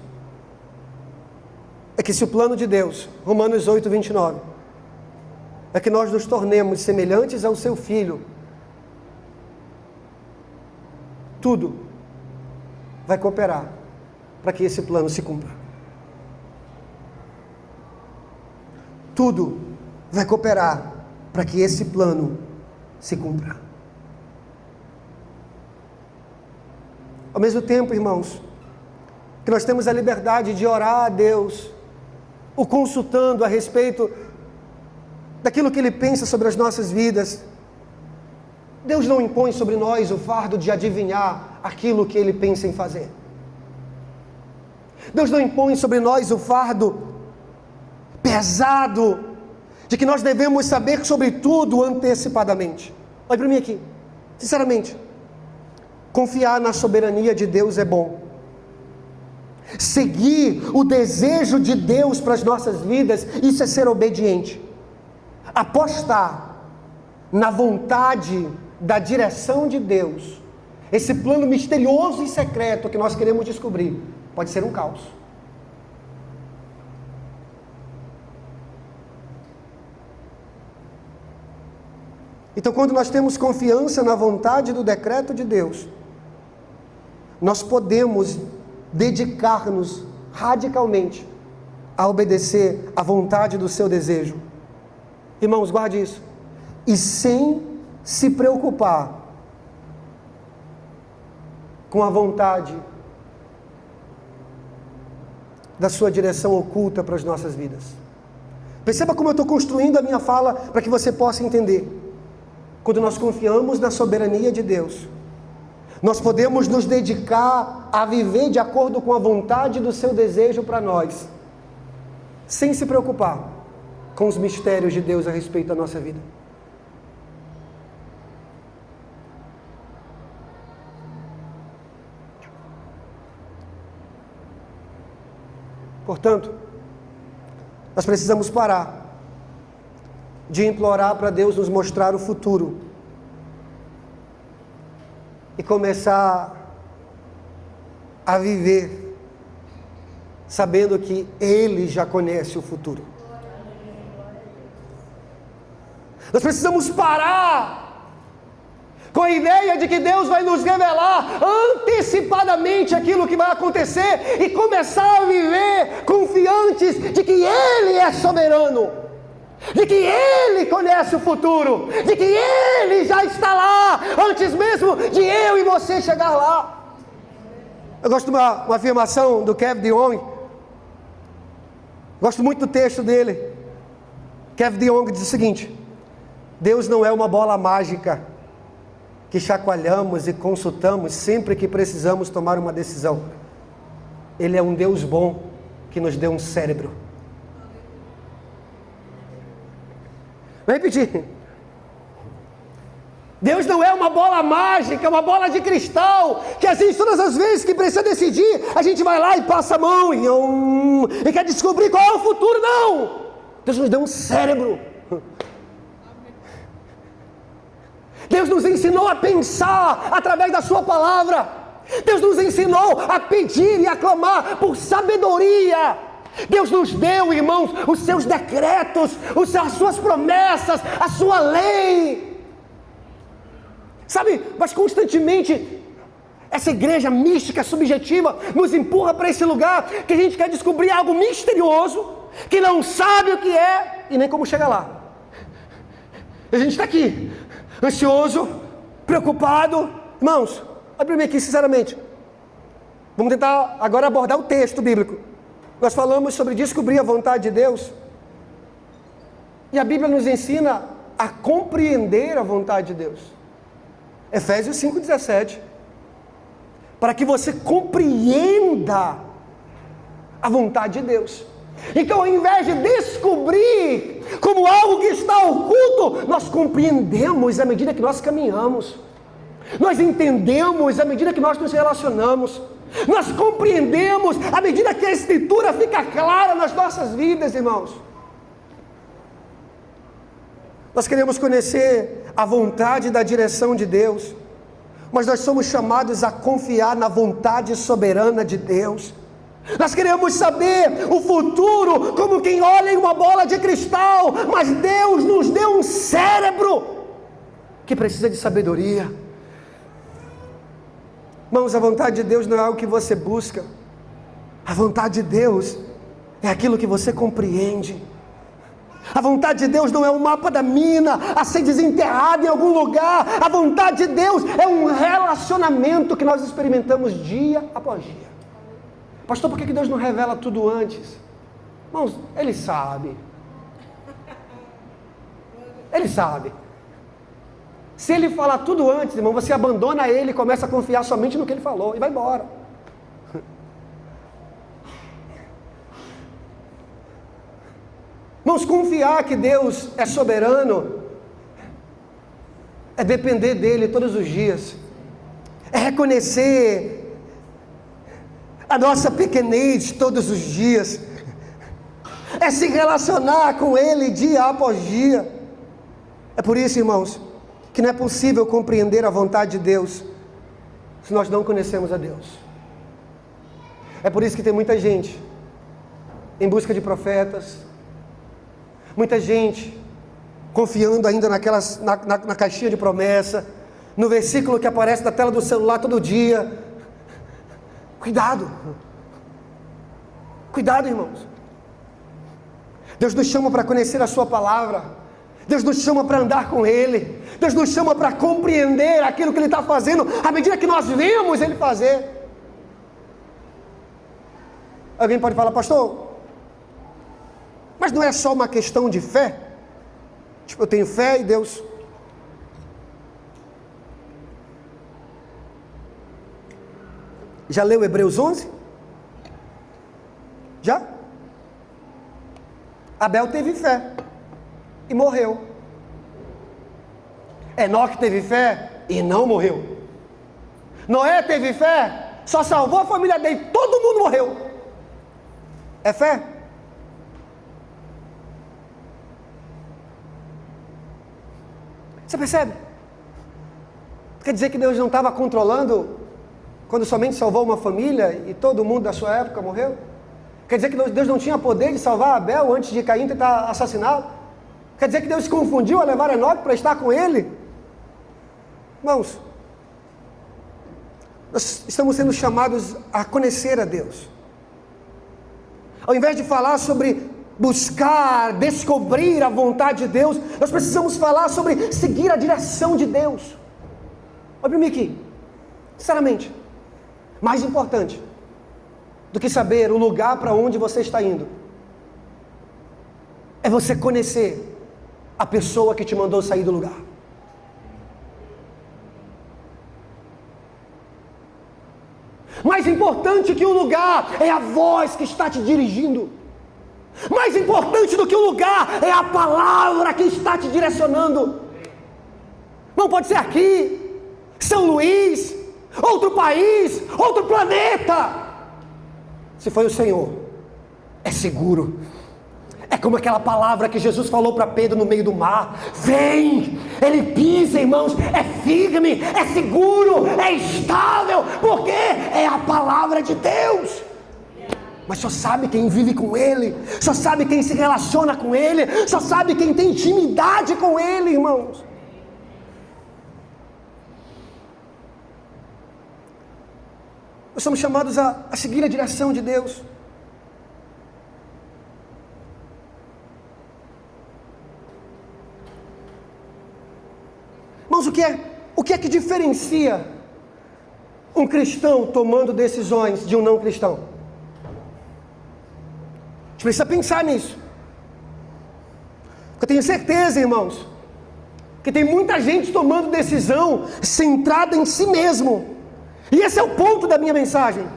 É que se o plano de Deus, Romanos 8, 29, é que nós nos tornemos semelhantes ao seu Filho, tudo vai cooperar para que esse plano se cumpra. Tudo vai cooperar para que esse plano se cumpra. Ao mesmo tempo, irmãos, que nós temos a liberdade de orar a Deus, o consultando a respeito daquilo que Ele pensa sobre as nossas vidas, Deus não impõe sobre nós o fardo de adivinhar aquilo que Ele pensa em fazer. Deus não impõe sobre nós o fardo pesado de que nós devemos saber sobre tudo antecipadamente. Olha para mim aqui, sinceramente, confiar na soberania de Deus é bom. Seguir o desejo de Deus para as nossas vidas, isso é ser obediente. Apostar na vontade da direção de Deus, esse plano misterioso e secreto que nós queremos descobrir, pode ser um caos. Então, quando nós temos confiança na vontade do decreto de Deus, nós podemos dedicar-nos radicalmente a obedecer à vontade do seu desejo. Irmãos, guarde isso. E sem se preocupar com a vontade da sua direção oculta para as nossas vidas. Perceba como eu estou construindo a minha fala para que você possa entender. Quando nós confiamos na soberania de Deus, nós podemos nos dedicar a viver de acordo com a vontade do seu desejo para nós, sem se preocupar com os mistérios de Deus a respeito da nossa vida. Portanto, nós precisamos parar de implorar para Deus nos mostrar o futuro e começar a viver sabendo que Ele já conhece o futuro. Nós precisamos parar com a ideia de que Deus vai nos revelar antecipadamente aquilo que vai acontecer e começar a viver confiantes de que Ele é soberano, de que Ele conhece o futuro, de que Ele já está lá, antes mesmo de eu e você chegar lá. Eu gosto de uma afirmação do Kevin DeYoung, gosto muito do texto dele. Kevin DeYoung diz o seguinte: Deus não é uma bola mágica que chacoalhamos e consultamos sempre que precisamos tomar uma decisão. Ele é um Deus bom que nos deu um cérebro. Vou repetir. Deus não é uma bola mágica, uma bola de cristal, que assim todas as vezes que precisa decidir, a gente vai lá e passa a mão e quer descobrir qual é o futuro. Não! Deus nos deu um cérebro. Deus nos ensinou a pensar através da sua palavra. Deus nos ensinou a pedir e a clamar por sabedoria. Deus nos deu, irmãos, os seus decretos, as suas promessas, a sua lei. Sabe, mas constantemente essa igreja mística, subjetiva, nos empurra para esse lugar que a gente quer descobrir algo misterioso, que não sabe o que é e nem como chegar lá. A gente está aqui, ansioso, preocupado. Irmãos, olha para mim aqui, sinceramente. Vamos tentar agora abordar o texto bíblico. Nós falamos sobre descobrir a vontade de Deus. E a Bíblia nos ensina a compreender a vontade de Deus. Efésios 5,17. Para que você compreenda a vontade de Deus. Então, ao invés de descobrir como algo que está oculto, nós compreendemos à medida que nós caminhamos. Nós entendemos à medida que nós nos relacionamos. Nós compreendemos à medida que a Escritura fica clara nas nossas vidas, irmãos. Nós queremos conhecer a vontade e da direção de Deus, mas nós somos chamados a confiar na vontade soberana de Deus. Nós queremos saber o futuro como quem olha em uma bola de cristal, mas Deus nos deu um cérebro que precisa de sabedoria. Irmãos, a vontade de Deus não é algo que você busca. A vontade de Deus é aquilo que você compreende. A vontade de Deus não é um mapa da mina a ser desenterrado em algum lugar. A vontade de Deus é um relacionamento que nós experimentamos dia após dia. Pastor, por que Deus não revela tudo antes? Irmãos, Ele sabe. Ele sabe. Se Ele falar tudo antes, irmão, você abandona Ele e começa a confiar somente no que Ele falou e vai embora. Irmãos, confiar que Deus é soberano é depender dEle todos os dias. É reconhecer a nossa pequenez todos os dias. É se relacionar com Ele dia após dia. É por isso, irmãos, que não é possível compreender a vontade de Deus se nós não conhecemos a Deus. É por isso que tem muita gente em busca de profetas, muita gente confiando ainda na caixinha de promessa, no versículo que aparece na tela do celular todo dia. Cuidado, irmãos. Deus nos chama para conhecer a sua palavra. Deus nos chama para andar com Ele. Deus nos chama para compreender aquilo que Ele está fazendo, à medida que nós vemos Ele fazer. Alguém pode falar, pastor, mas não é só uma questão de fé? Tipo, eu tenho fé e Deus... Já leu Hebreus 11? Já? Abel teve fé e morreu. Enoque teve fé e não morreu. Noé teve fé, só salvou a família dele, todo mundo morreu. É fé? Você percebe? Quer dizer que Deus não estava controlando quando somente salvou uma família e todo mundo da sua época morreu? Quer dizer que Deus não tinha poder de salvar Abel antes de Caim tentar assassiná-lo? Quer dizer que Deus se confundiu a levar Enoque para estar com ele? Irmãos, nós estamos sendo chamados a conhecer a Deus. Ao invés de falar sobre buscar, descobrir a vontade de Deus, nós precisamos falar sobre seguir a direção de Deus. Olha para mim aqui, sinceramente, mais importante do que saber o lugar para onde você está indo, é você conhecer a pessoa que te mandou sair do lugar. Mais importante que o lugar é a voz que está te dirigindo. Mais importante do que o lugar é a palavra que está te direcionando. Não pode ser aqui, São Luís, outro país, outro planeta. Se foi o Senhor, é seguro. É como aquela palavra que Jesus falou para Pedro no meio do mar. Vem! Ele pisa, irmãos, é firme, é seguro, é estável, porque é a palavra de Deus. Mas só sabe quem vive com Ele, só sabe quem se relaciona com Ele, só sabe quem tem intimidade com Ele, irmãos. Nós somos chamados a seguir a direção de Deus. Irmãos, o que é que diferencia um cristão tomando decisões de um não cristão? A gente precisa pensar nisso. Eu tenho certeza, irmãos, que tem muita gente tomando decisão centrada em si mesmo. E esse é o ponto da minha mensagem.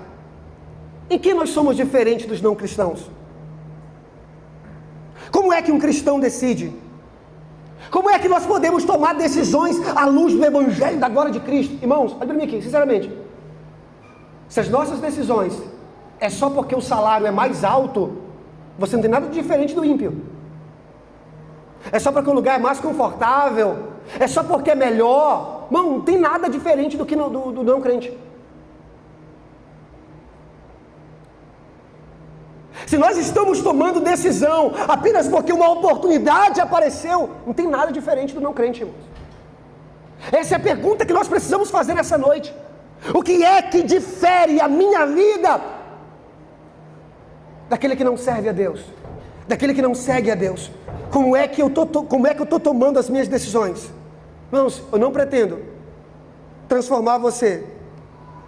Em que nós somos diferentes dos não cristãos? Como é que um cristão decide? Como é que nós podemos tomar decisões à luz do Evangelho da glória de Cristo? Irmãos, olha para mim aqui, sinceramente. Se as nossas decisões é só porque o salário é mais alto, você não tem nada de diferente do ímpio. É só porque o lugar é mais confortável, é só porque é melhor. Não tem nada diferente do que do não crente. Se nós estamos tomando decisão apenas porque uma oportunidade apareceu, não tem nada diferente do não crente, irmãos. Essa é a pergunta que nós precisamos fazer essa noite. O que é que difere a minha vida daquele que não serve a Deus, daquele que não segue a Deus? Como é que eu estou tomando as minhas decisões? Irmãos, eu não pretendo transformar você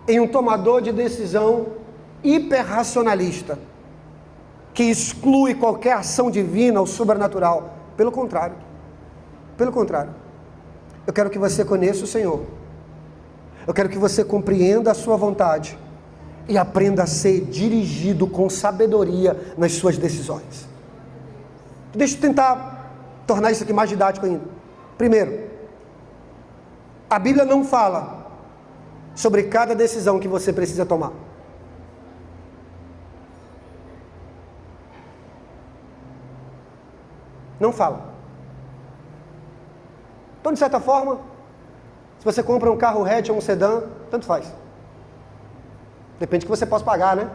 em um tomador de decisão hiperracionalista, que exclui qualquer ação divina ou sobrenatural. Pelo contrário. Pelo contrário. Eu quero que você conheça o Senhor. Eu quero que você compreenda a sua vontade e aprenda a ser dirigido com sabedoria nas suas decisões. Deixa eu tentar tornar isso aqui mais didático ainda. Primeiro, a Bíblia não fala sobre cada decisão que você precisa tomar. Não fala. Então, de certa forma, se você compra um carro hatch ou um sedã, tanto faz. Depende do que você possa pagar, né?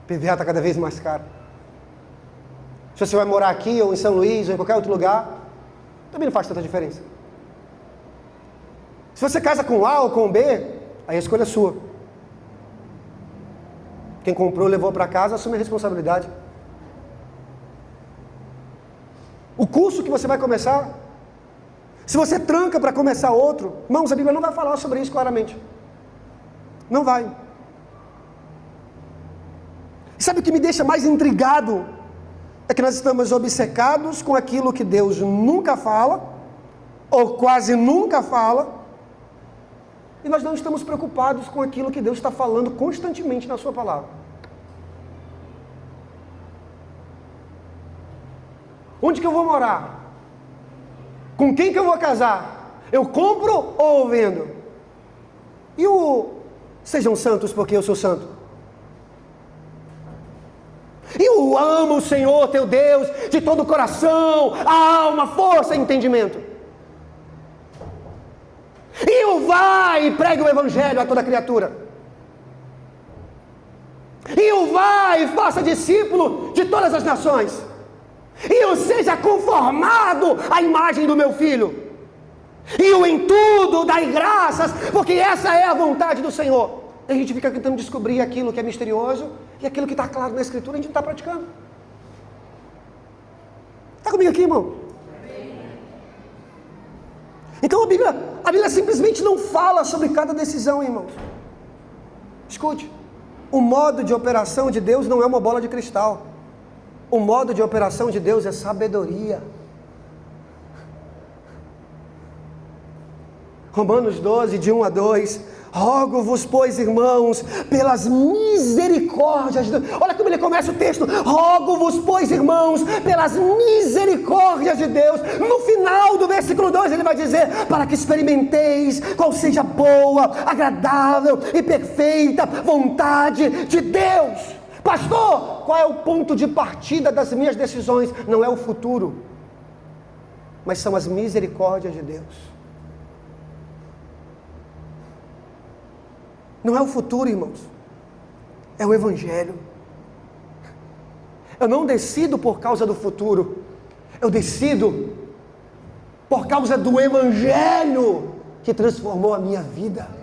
PVA está cada vez mais caro. Se você vai morar aqui, ou em São Luís, ou em qualquer outro lugar, também não faz tanta diferença. Se você casa com A ou com B, aí a escolha é sua. Quem comprou, levou para casa, assume a responsabilidade. O curso que você vai começar, se você tranca para começar outro, irmãos, a Bíblia não vai falar sobre isso claramente. Não vai. Sabe o que me deixa mais intrigado? É que nós estamos obcecados com aquilo que Deus nunca fala, ou quase nunca fala, e nós não estamos preocupados com aquilo que Deus está falando constantemente na sua palavra. Onde que eu vou morar? Com quem que eu vou casar? Eu compro ou eu vendo? E o sejam santos porque eu sou santo? E o amo o Senhor teu Deus de todo o coração, alma, força e entendimento? E o vai e pregue o evangelho a toda criatura? E o vai e faça discípulo de todas as nações? E o seja conformado à imagem do meu filho? E o em tudo dai graças, porque essa é a vontade do Senhor. E a gente fica tentando descobrir aquilo que é misterioso e aquilo que está claro na Escritura, a gente não está praticando. Está comigo aqui, irmão? Então a Bíblia simplesmente não fala sobre cada decisão, irmãos. Escute, o modo de operação de Deus não é uma bola de cristal. O modo de operação de Deus é sabedoria. Romanos 12, de 1 a 2. Rogo-vos, pois, irmãos, pelas misericórdias de Deus. Olha como ele começa o texto. Rogo-vos, pois, irmãos, pelas misericórdias de Deus. No final do versículo 2 ele vai dizer: para que experimenteis qual seja a boa, agradável e perfeita vontade de Deus. Pastor, qual é o ponto de partida das minhas decisões? Não é o futuro, mas são as misericórdias de Deus. Não é o futuro, irmãos, é o Evangelho. Eu não decido por causa do futuro, eu decido por causa do Evangelho que transformou a minha vida.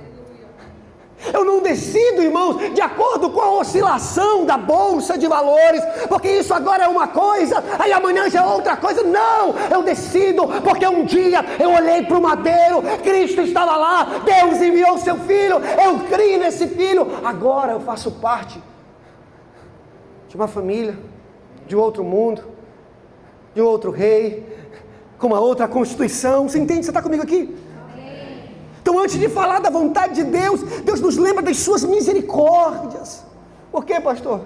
Eu não decido, irmãos, de acordo com a oscilação da bolsa de valores, porque isso agora é uma coisa, aí amanhã já é outra coisa. Não, eu decido porque um dia eu olhei para o madeiro, Cristo estava lá, Deus enviou seu Filho, eu criei nesse Filho, agora eu faço parte de uma família, de outro mundo, de outro rei, com uma outra constituição. Você entende? Você está comigo aqui? Então, antes de falar da vontade de Deus, Deus nos lembra das suas misericórdias. Por quê, pastor?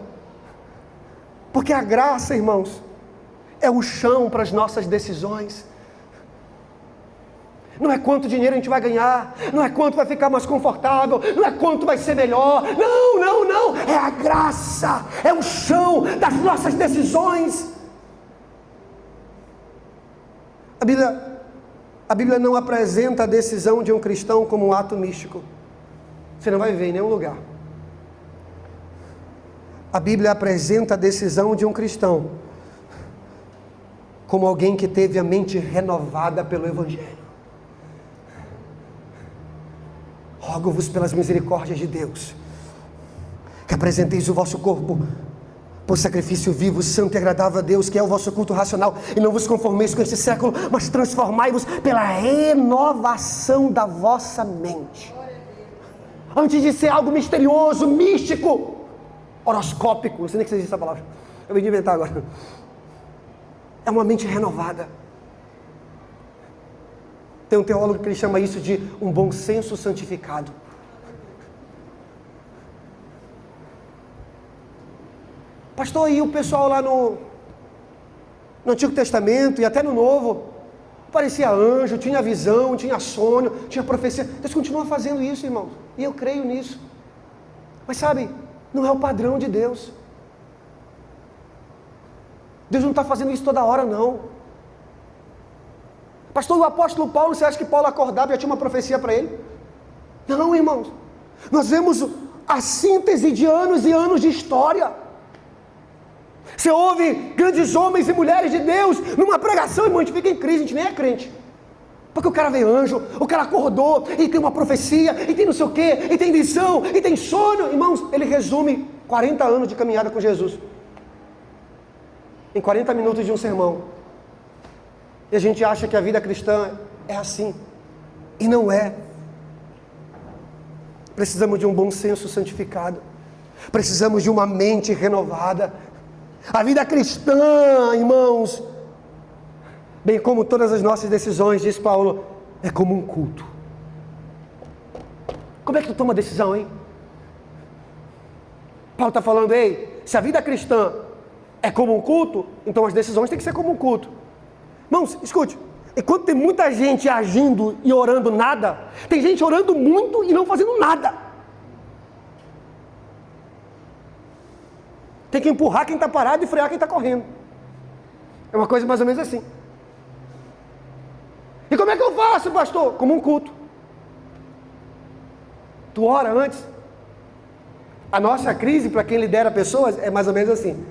Porque a graça, irmãos, é o chão para as nossas decisões. Não é quanto dinheiro a gente vai ganhar, não é quanto vai ficar mais confortável, não é quanto vai ser melhor. Não, não, não. É a graça, é o chão das nossas decisões. A Bíblia não apresenta a decisão de um cristão como um ato místico. Você não vai ver em nenhum lugar. A Bíblia apresenta a decisão de um cristão como alguém que teve a mente renovada pelo Evangelho. Rogo-vos pelas misericórdias de Deus, que apresenteis o vosso corpo por sacrifício vivo, santo e agradável a Deus, que é o vosso culto racional, e não vos conformeis com este século, mas transformai-vos pela renovação da vossa mente. Antes de ser algo misterioso, místico, horoscópico, não sei nem que existe essa palavra, eu vim de inventar agora. É uma mente renovada. Tem um teólogo que ele chama isso de um bom senso santificado. Pastor, e o pessoal lá no Antigo Testamento e até no Novo, parecia anjo, tinha visão, tinha sonho, tinha profecia. Deus continua fazendo isso, irmãos, e eu creio nisso. Mas sabe, não é o padrão de Deus. Deus não está fazendo isso toda hora, não. Pastor, o apóstolo Paulo, você acha que Paulo acordava e já tinha uma profecia para ele? Não, irmãos. Nós vemos a síntese de anos e anos de história. Você ouve grandes homens e mulheres de Deus numa pregação, irmão, a gente fica em crise, a gente nem é crente. Porque o cara vê anjo, o cara acordou, e tem uma profecia, e tem não sei o quê, e tem visão, e tem sonho. Irmãos, ele resume 40 anos de caminhada com Jesus em 40 minutos de um sermão. E a gente acha que a vida cristã é assim. E não é. Precisamos de um bom senso santificado. Precisamos de uma mente renovada. A vida cristã, irmãos, bem como todas as nossas decisões, diz Paulo, é como um culto. Como é que tu toma decisão, hein? Paulo está falando, ei, se a vida cristã é como um culto, então as decisões têm que ser como um culto. Irmãos, escute, enquanto tem muita gente agindo e orando nada, tem gente orando muito e não fazendo nada. Tem que empurrar quem está parado e frear quem está correndo. É uma coisa mais ou menos assim. E como é que eu faço, pastor? Como um culto. Tu ora antes. A nossa crise, para quem lidera pessoas, é mais ou menos assim.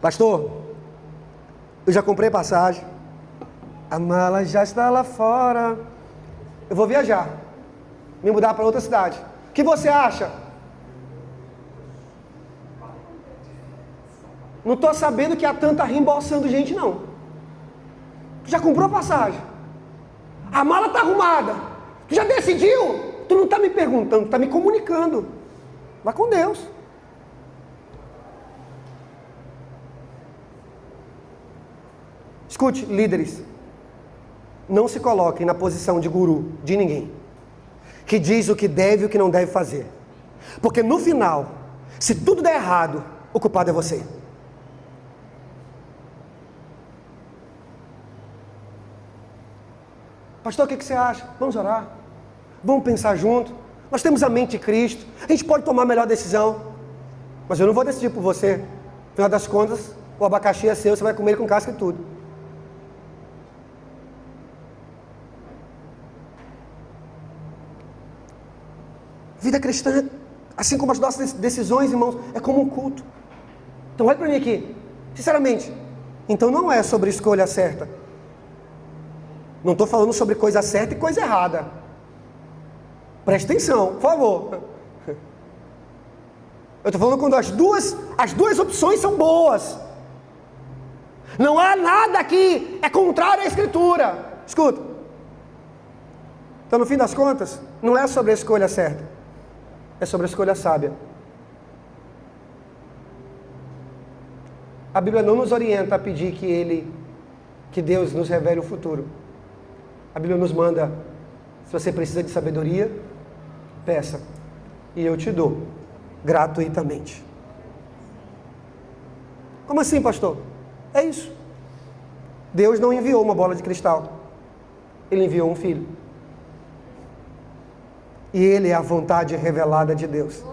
Pastor, eu já comprei passagem. A mala já está lá fora. Eu vou viajar. Me mudar para outra cidade. O que você acha? Não estou sabendo que há tanta reembolsando gente, não. Tu já comprou passagem? A mala está arrumada. Tu já decidiu? Tu não está me perguntando, tu está me comunicando. Vá com Deus. Escute, líderes. Não se coloquem na posição de guru de ninguém, que diz o que deve e o que não deve fazer. Porque no final, se tudo der errado, o culpado é você. Pastor, o que você acha? Vamos orar. Vamos pensar junto. Nós temos a mente de Cristo. A gente pode tomar a melhor decisão. Mas eu não vou decidir por você. No final das contas, o abacaxi é seu, você vai comer ele com casca e tudo. Vida cristã, assim como as nossas decisões, irmãos, é como um culto. Então olha para mim aqui, sinceramente. Então não é sobre escolha certa. Não estou falando sobre coisa certa e coisa errada. Preste atenção, por favor. Eu estou falando quando as duas opções são boas. Não há nada que é contrário à Escritura. Escuta. Então no fim das contas, não é sobre a escolha certa. É sobre a escolha sábia. A Bíblia não nos orienta a pedir que Deus nos revele o futuro. A Bíblia nos manda, se você precisa de sabedoria, peça, e eu te dou, gratuitamente. Como assim, pastor? É isso. Deus não enviou uma bola de cristal. Ele enviou um filho. E ele é a vontade revelada de Deus.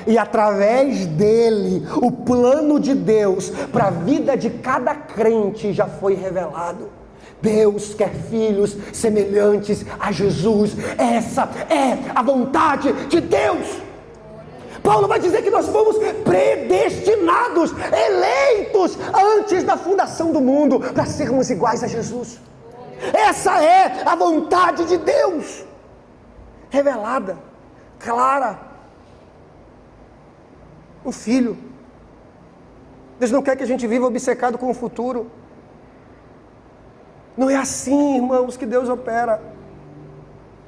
E através dele, o plano de Deus para a vida de cada crente já foi revelado. Deus quer filhos semelhantes a Jesus. Essa é a vontade de Deus. Paulo vai dizer que nós fomos predestinados, eleitos antes da fundação do mundo para sermos iguais a Jesus. Essa é a vontade de Deus, revelada, clara. Um filho. Deus não quer que a gente viva obcecado com o futuro. Não é assim, irmãos, que Deus opera.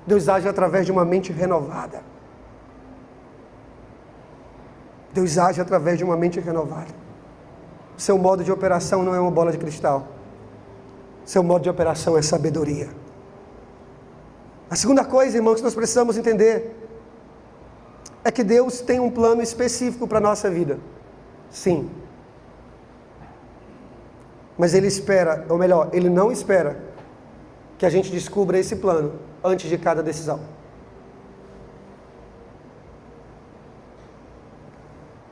Deus age através de uma mente renovada. Deus age através de uma mente renovada. Seu modo de operação não é uma bola de cristal. Seu modo de operação é sabedoria. A segunda coisa, irmãos, que nós precisamos entender é que Deus tem um plano específico para a nossa vida. Sim. Mas Ele espera, ou melhor, Ele não espera que a gente descubra esse plano antes de cada decisão.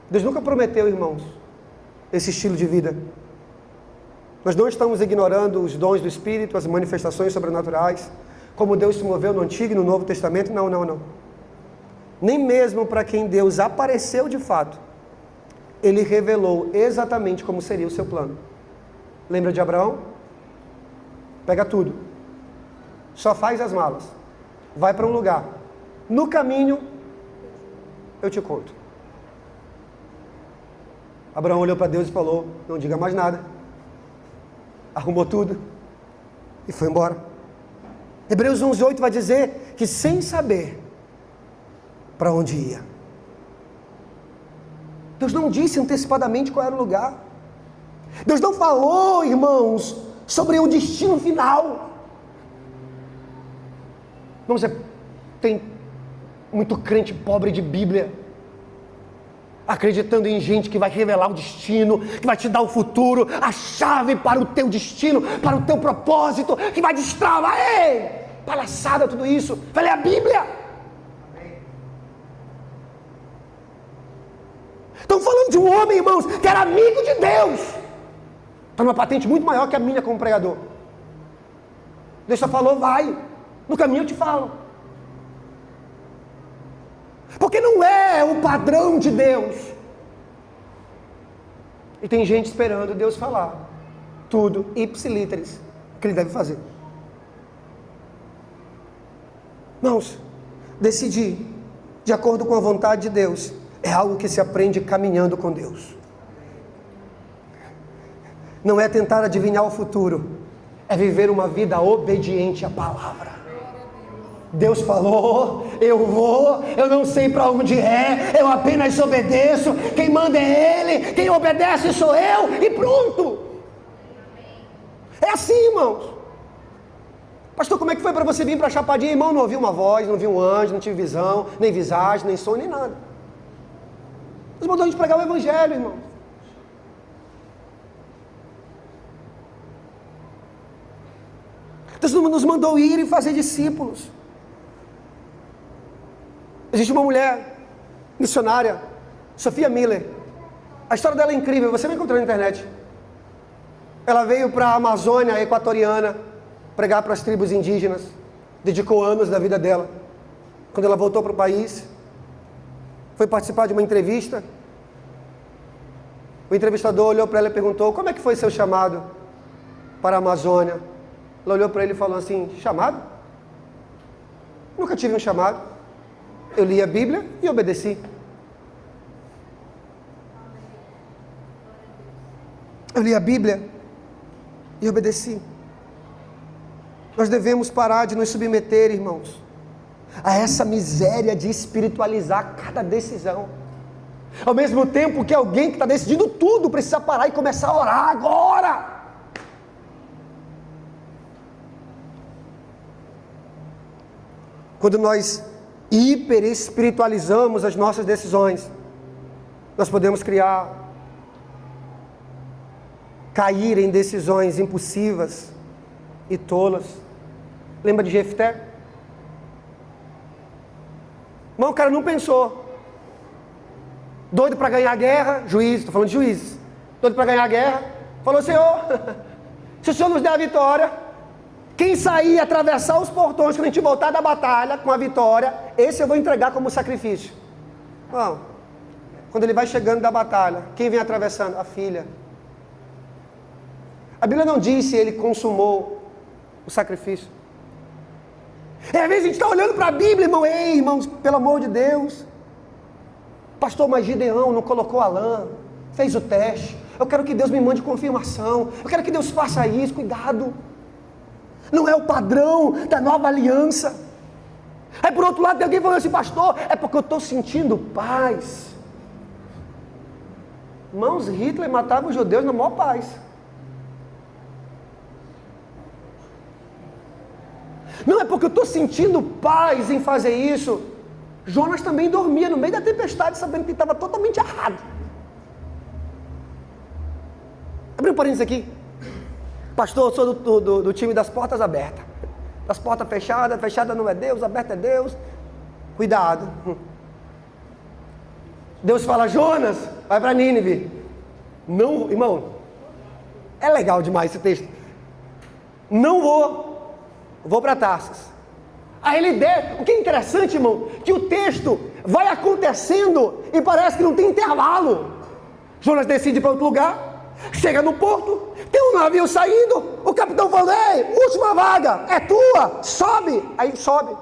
Deus nunca prometeu, irmãos, esse estilo de vida. Nós não estamos ignorando os dons do Espírito, as manifestações sobrenaturais, como Deus se moveu no Antigo e no Novo Testamento. Não. Nem mesmo para quem Deus apareceu de fato, Ele revelou exatamente como seria o seu plano. Lembra de Abraão? Pega tudo. Só faz as malas. Vai para um lugar. No caminho, eu te conto. Abraão olhou para Deus e falou: não diga mais nada. Arrumou tudo e foi embora. Hebreus 11:8 vai dizer que sem saber para onde ia, Deus não disse antecipadamente qual era o lugar. Deus não falou, irmãos, sobre o destino final. Não, você tem muito crente pobre de Bíblia, acreditando em gente que vai revelar o destino, que vai te dar o futuro, a chave para o teu destino, para o teu propósito, que vai destravar. Ei, palhaçada tudo isso. Vai ler a Bíblia. Estão falando de um homem, irmãos, que era amigo de Deus. Está numa patente muito maior que a minha como pregador. Deus só falou: vai, no caminho eu te falo. Porque não é o padrão de Deus. E tem gente esperando Deus falar tudo, ipsiliteris, que Ele deve fazer. Irmãos, decidir de acordo com a vontade de Deus é algo que se aprende caminhando com Deus. Não é tentar adivinhar o futuro, é viver uma vida obediente à palavra. Deus falou, eu vou, eu não sei para onde é, eu apenas obedeço, quem manda é Ele, quem obedece sou eu, e pronto. É assim, irmãos. Pastor, como é que foi para você vir para Chapadinha? Irmão, não ouvi uma voz, não vi um anjo, não tive visão, nem visagem, nem sonho, nem nada. Deus mandou a gente pregar o Evangelho, irmão. Deus nos mandou ir e fazer discípulos. Existe uma mulher missionária, Sophia Miller. A história dela é incrível, você vai encontrar na internet. Ela veio para a Amazônia equatoriana pregar para as tribos indígenas. Dedicou anos da vida dela. Quando ela voltou para o país, foi participar de uma entrevista. O entrevistador olhou para ela e perguntou: como é que foi seu chamado para a Amazônia? Ela olhou para ele e falou assim: chamado? Nunca tive um chamado. Eu li a Bíblia e obedeci. Eu li a Bíblia e obedeci. Nós devemos parar de nos submeter, irmãos, a essa miséria de espiritualizar cada decisão. Ao mesmo tempo que alguém que está decidindo tudo precisa parar e começar a orar agora. Quando nós hiperespiritualizamos as nossas decisões, nós podemos criar cair em decisões impulsivas e tolas. Lembra de Jefté? Mas o cara não pensou. Doido para ganhar a guerra, juiz, estou falando de juízes. Doido para ganhar a guerra, falou: Senhor, se o Senhor nos der a vitória, quem sair e atravessar os portões quando a gente voltar da batalha com a vitória, esse eu vou entregar como sacrifício. Bom, quando ele vai chegando da batalha, quem vem atravessando? A filha. A Bíblia não diz se ele consumou o sacrifício. E às vezes a gente está olhando para a Bíblia, irmão. Ei, irmãos, pelo amor de Deus. Pastor, mas Gideão não colocou a lã, fez o teste. Eu quero que Deus me mande confirmação. Eu quero que Deus faça isso. Cuidado. Não é o padrão da nova aliança. Aí por outro lado tem alguém falando assim: pastor, é porque eu estou sentindo paz. Irmãos, Hitler matava os judeus na maior paz. Não é porque eu estou sentindo paz em fazer isso. Jonas também dormia no meio da tempestade, sabendo que estava totalmente errado. Abre um parênteses aqui. Pastor, eu sou do time das portas abertas. Das portas fechadas, fechada não é Deus, aberta é Deus. Cuidado. Deus fala: Jonas, vai para Nínive. Não, irmão, é legal demais esse texto. Não vou para Tarsas. Aí ele der, o que é interessante, irmão, que o texto vai acontecendo e parece que não tem intervalo. Jonas decide ir para outro lugar, chega no porto, tem um navio saindo, o capitão falou: ei, última vaga, é tua, sobe. Aí sobe,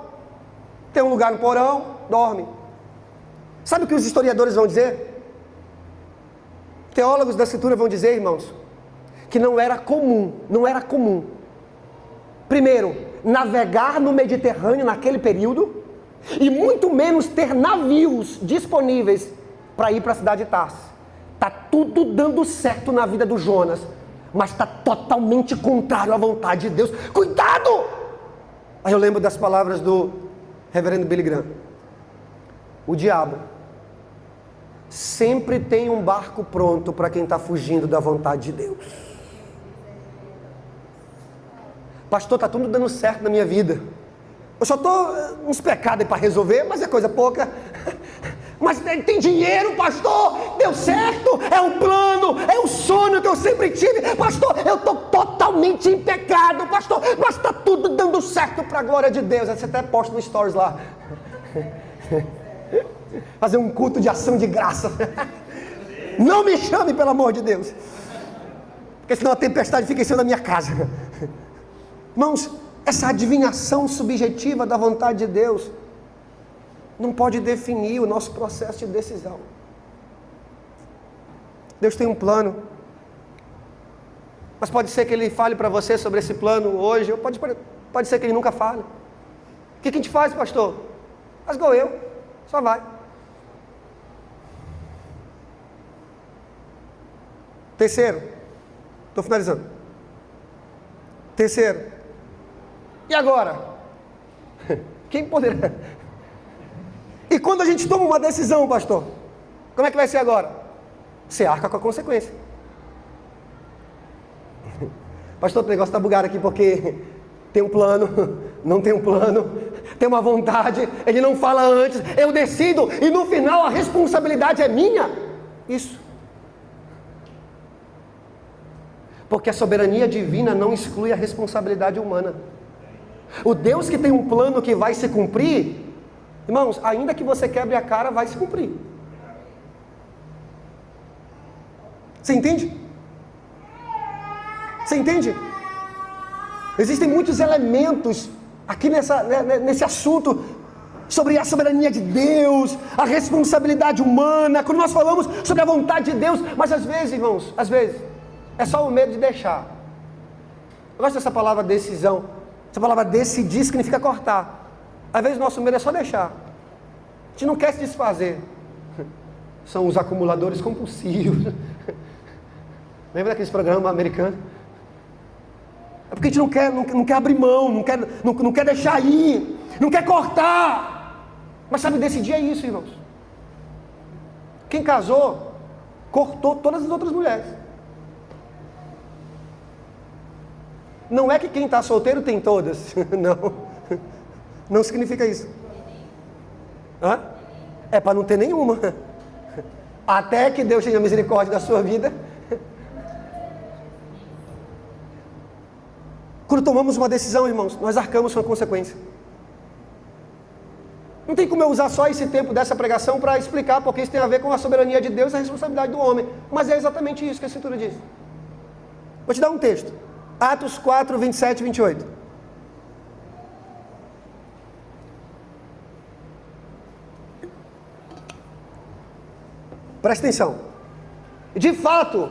tem um lugar no porão, dorme. Sabe o que os historiadores vão dizer? Teólogos da Escritura vão dizer, irmãos, que não era comum, primeiro, navegar no Mediterrâneo naquele período, e muito menos ter navios disponíveis para ir para a cidade de Tarsis. Está tudo dando certo na vida do Jonas, mas está totalmente contrário à vontade de Deus. Cuidado! Aí eu lembro das palavras do reverendo Billy Graham: o diabo sempre tem um barco pronto para quem está fugindo da vontade de Deus. Pastor, está tudo dando certo na minha vida. Eu só estou uns pecados para resolver, mas é coisa pouca. Mas tem dinheiro, pastor, deu certo, é um plano, é um sonho que eu sempre tive. Pastor, eu estou totalmente em pecado, pastor, mas está tudo dando certo para a glória de Deus. Aí você até posta no stories lá. Fazer um culto de ação de graça. Não me chame, pelo amor de Deus, porque senão a tempestade fica em cima da minha casa. Irmãos, essa adivinhação subjetiva da vontade de Deus não pode definir o nosso processo de decisão. Deus tem um plano, mas pode ser que Ele fale para você sobre esse plano hoje, ou pode ser que Ele nunca fale. O que a gente faz, pastor? Faz igual eu, só vai. Terceiro, estou finalizando. Terceiro, e agora? Quem poderá? E quando a gente toma uma decisão, pastor, como é que vai ser agora? Você arca com a consequência. Pastor, o negócio está bugado aqui porque tem um plano, não tem um plano, tem uma vontade, ele não fala antes, eu decido e no final a responsabilidade é minha. Isso. Porque a soberania divina não exclui a responsabilidade humana. O Deus que tem um plano que vai se cumprir, irmãos, ainda que você quebre a cara, vai se cumprir. Você entende? Você entende? Existem muitos elementos aqui nesse assunto sobre a soberania de Deus, a responsabilidade humana, quando nós falamos sobre a vontade de Deus, mas às vezes, irmãos, é só o medo de deixar. Eu gosto dessa palavra decisão. Essa palavra decidir significa cortar. Às vezes o nosso medo é só deixar. A gente não quer se desfazer. São os acumuladores compulsivos. Lembra daqueles programas americanos? É porque a gente não quer abrir mão, não quer deixar ir, não quer cortar. Mas sabe, decidir é isso, irmãos. Quem casou, cortou todas as outras mulheres. Não é que quem está solteiro tem todas. Não. Não significa isso. Hã? É para não ter nenhuma. Até que Deus tenha misericórdia da sua vida. Quando tomamos uma decisão, irmãos, nós arcamos com a consequência. Não tem como eu usar só esse tempo dessa pregação para explicar, porque isso tem a ver com a soberania de Deus e a responsabilidade do homem. Mas é exatamente isso que a Escritura diz. Vou te dar um texto. Atos 4, 27 e 28. Presta atenção. De fato,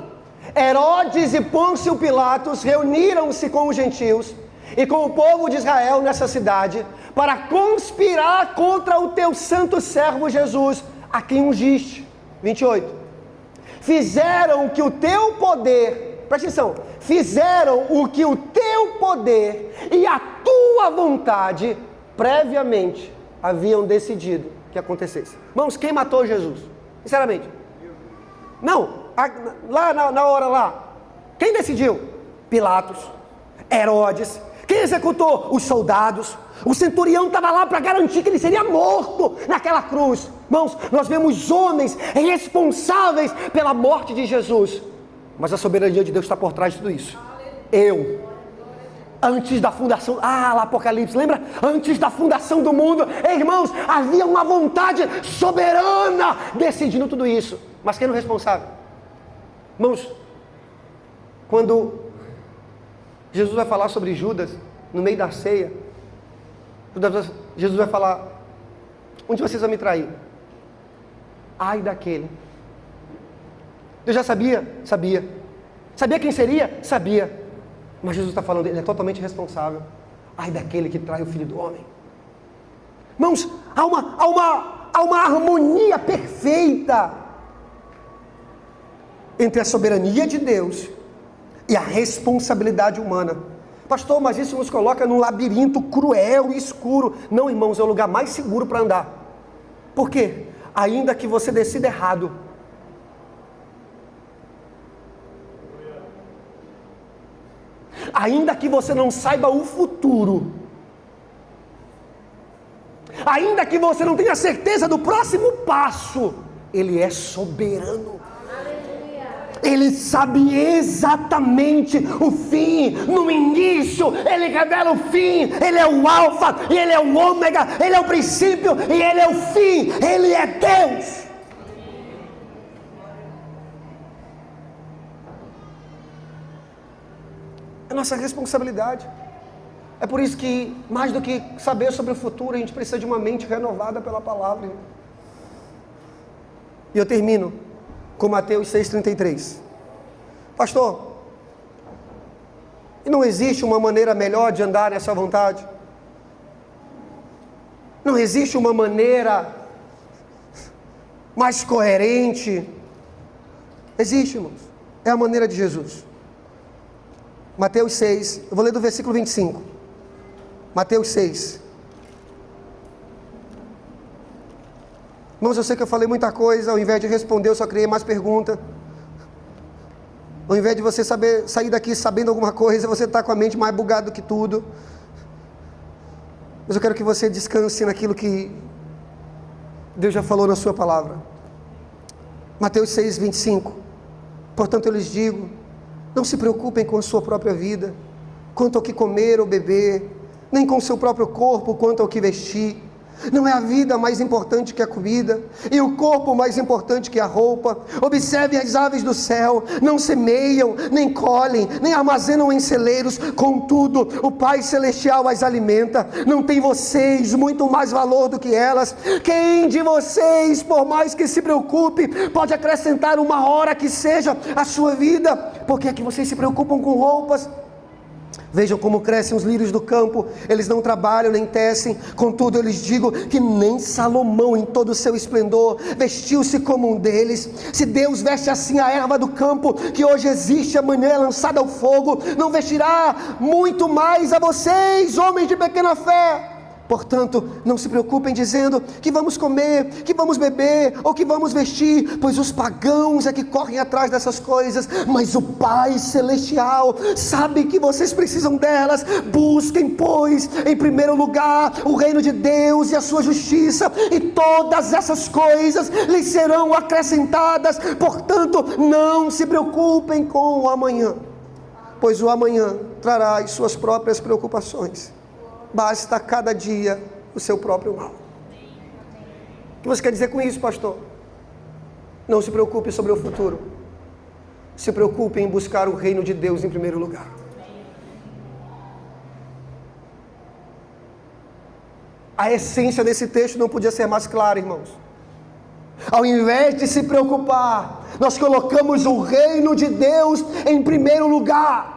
Herodes e Pôncio Pilatos reuniram-se com os gentios e com o povo de Israel nessa cidade para conspirar contra o teu santo servo Jesus, a quem ungiste. 28. Fizeram que o teu poder, presta atenção, fizeram o que o teu poder e a tua vontade previamente haviam decidido que acontecesse. Irmãos, quem matou Jesus? Sinceramente. Não, lá na hora lá, quem decidiu? Pilatos, Herodes. Quem executou? Os soldados. O centurião estava lá para garantir que ele seria morto naquela cruz. Irmãos, nós vemos homens responsáveis pela morte de Jesus. Mas a soberania de Deus está por trás de tudo isso. Antes da fundação, lá Apocalipse, lembra? Antes da fundação do mundo, irmãos, havia uma vontade soberana decidindo tudo isso. Mas quem era o responsável? Irmãos, quando Jesus vai falar sobre Judas, no meio da ceia, Jesus vai falar: onde vocês vão me trair? Ai daquele. Deus já sabia? Sabia. Sabia quem seria? Sabia. Mas Jesus está falando, ele é totalmente responsável. Ai daquele que trai o Filho do Homem. Irmãos, há uma harmonia perfeita entre a soberania de Deus e a responsabilidade humana. Pastor, mas isso nos coloca num labirinto cruel e escuro. Não, irmãos, é o lugar mais seguro para andar. Por quê? Ainda que você decida errado, ainda que você não saiba o futuro, ainda que você não tenha certeza do próximo passo, Ele é soberano. Ele sabe exatamente o fim. No início, Ele revela o fim. Ele é o alfa, e Ele é o ômega. Ele é o princípio, e Ele é o fim. Ele é Deus. É nossa responsabilidade. É por isso que, mais do que saber sobre o futuro, a gente precisa de uma mente renovada pela palavra. E eu termino com Mateus 6,33. Pastor, e não existe uma maneira melhor de andar nessa vontade? Não existe uma maneira mais coerente? Existe, irmãos. É a maneira de Jesus. Mateus 6, eu vou ler do versículo 25. Mateus 6. Irmãos, eu sei que eu falei muita coisa, ao invés de responder, eu só criei mais pergunta. Ao invés de você sair daqui sabendo alguma coisa, você está com a mente mais bugada do que tudo. Mas eu quero que você descanse naquilo que Deus já falou na sua palavra. Mateus 6, 25. Portanto, eu lhes digo, não se preocupem com a sua própria vida, quanto ao que comer ou beber, nem com o seu próprio corpo, quanto ao que vestir. Não é a vida mais importante que a comida, e o corpo mais importante que a roupa? Observem as aves do céu, não semeiam, nem colhem, nem armazenam em celeiros, contudo, o Pai Celestial as alimenta. Não tem vocês muito mais valor do que elas? Quem de vocês, por mais que se preocupe, pode acrescentar uma hora que seja à sua vida? Por que é que vocês se preocupam com roupas? Vejam como crescem os lírios do campo, eles não trabalham nem tecem. Contudo, eu lhes digo que nem Salomão, em todo o seu esplendor, vestiu-se como um deles. Se Deus veste assim a erva do campo, que hoje existe, amanhã é lançada ao fogo, não vestirá muito mais a vocês, homens de pequena fé? Portanto, não se preocupem dizendo que vamos comer, que vamos beber ou que vamos vestir, pois os pagãos é que correm atrás dessas coisas, mas o Pai Celestial sabe que vocês precisam delas. Busquem, pois, em primeiro lugar o reino de Deus e a sua justiça, e todas essas coisas lhes serão acrescentadas. Portanto, não se preocupem com o amanhã, pois o amanhã trará as suas próprias preocupações. Basta cada dia o seu próprio mal. O que você quer dizer com isso, pastor? Não se preocupe sobre o futuro. Se preocupe em buscar o reino de Deus em primeiro lugar. A essência desse texto não podia ser mais clara, irmãos. Ao invés de se preocupar, nós colocamos o reino de Deus em primeiro lugar.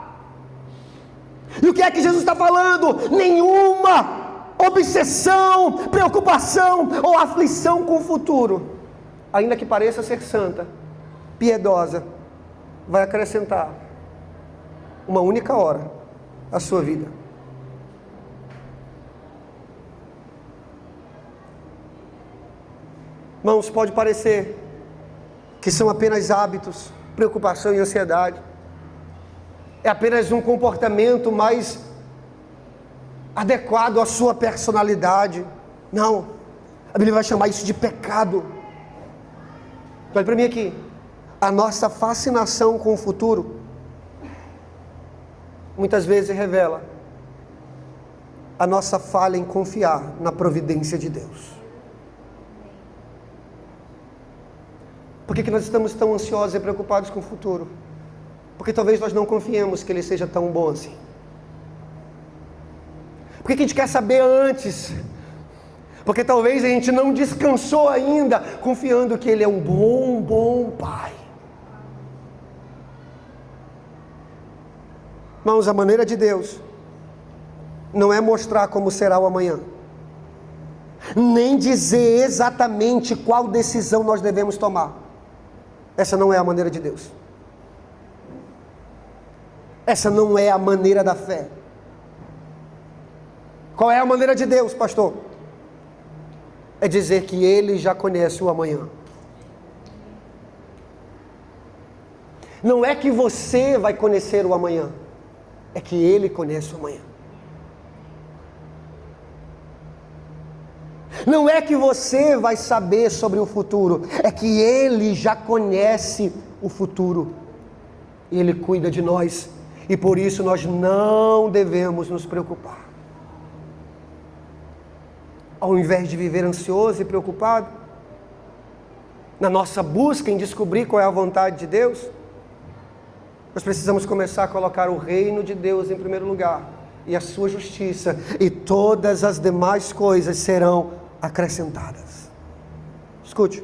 E o que é que Jesus está falando? Nenhuma obsessão, preocupação ou aflição com o futuro, ainda que pareça ser santa, piedosa, vai acrescentar uma única hora à sua vida. Irmãos, pode parecer que são apenas hábitos, preocupação e ansiedade. É apenas um comportamento mais adequado à sua personalidade. Não, a Bíblia vai chamar isso de pecado. Olha para mim aqui. A nossa fascinação com o futuro muitas vezes revela a nossa falha em confiar na providência de Deus. Por que nós estamos tão ansiosos e preocupados com o futuro? Porque talvez nós não confiemos que Ele seja tão bom assim. Por que a gente quer saber antes? Porque talvez a gente não descansou ainda, confiando que Ele é um bom Pai. Irmãos, a maneira de Deus não é mostrar como será o amanhã, nem dizer exatamente qual decisão nós devemos tomar. Essa não é a maneira de Deus. Essa não é a maneira da fé. Qual é a maneira de Deus, pastor? É dizer que Ele já conhece o amanhã. Não é que você vai conhecer o amanhã, é que Ele conhece o amanhã. Não é que você vai saber sobre o futuro, é que Ele já conhece o futuro. Ele cuida de nós. E por isso nós não devemos nos preocupar. Ao invés de viver ansioso e preocupado, na nossa busca em descobrir qual é a vontade de Deus, nós precisamos começar a colocar o reino de Deus em primeiro lugar, e a sua justiça, e todas as demais coisas serão acrescentadas. Escute,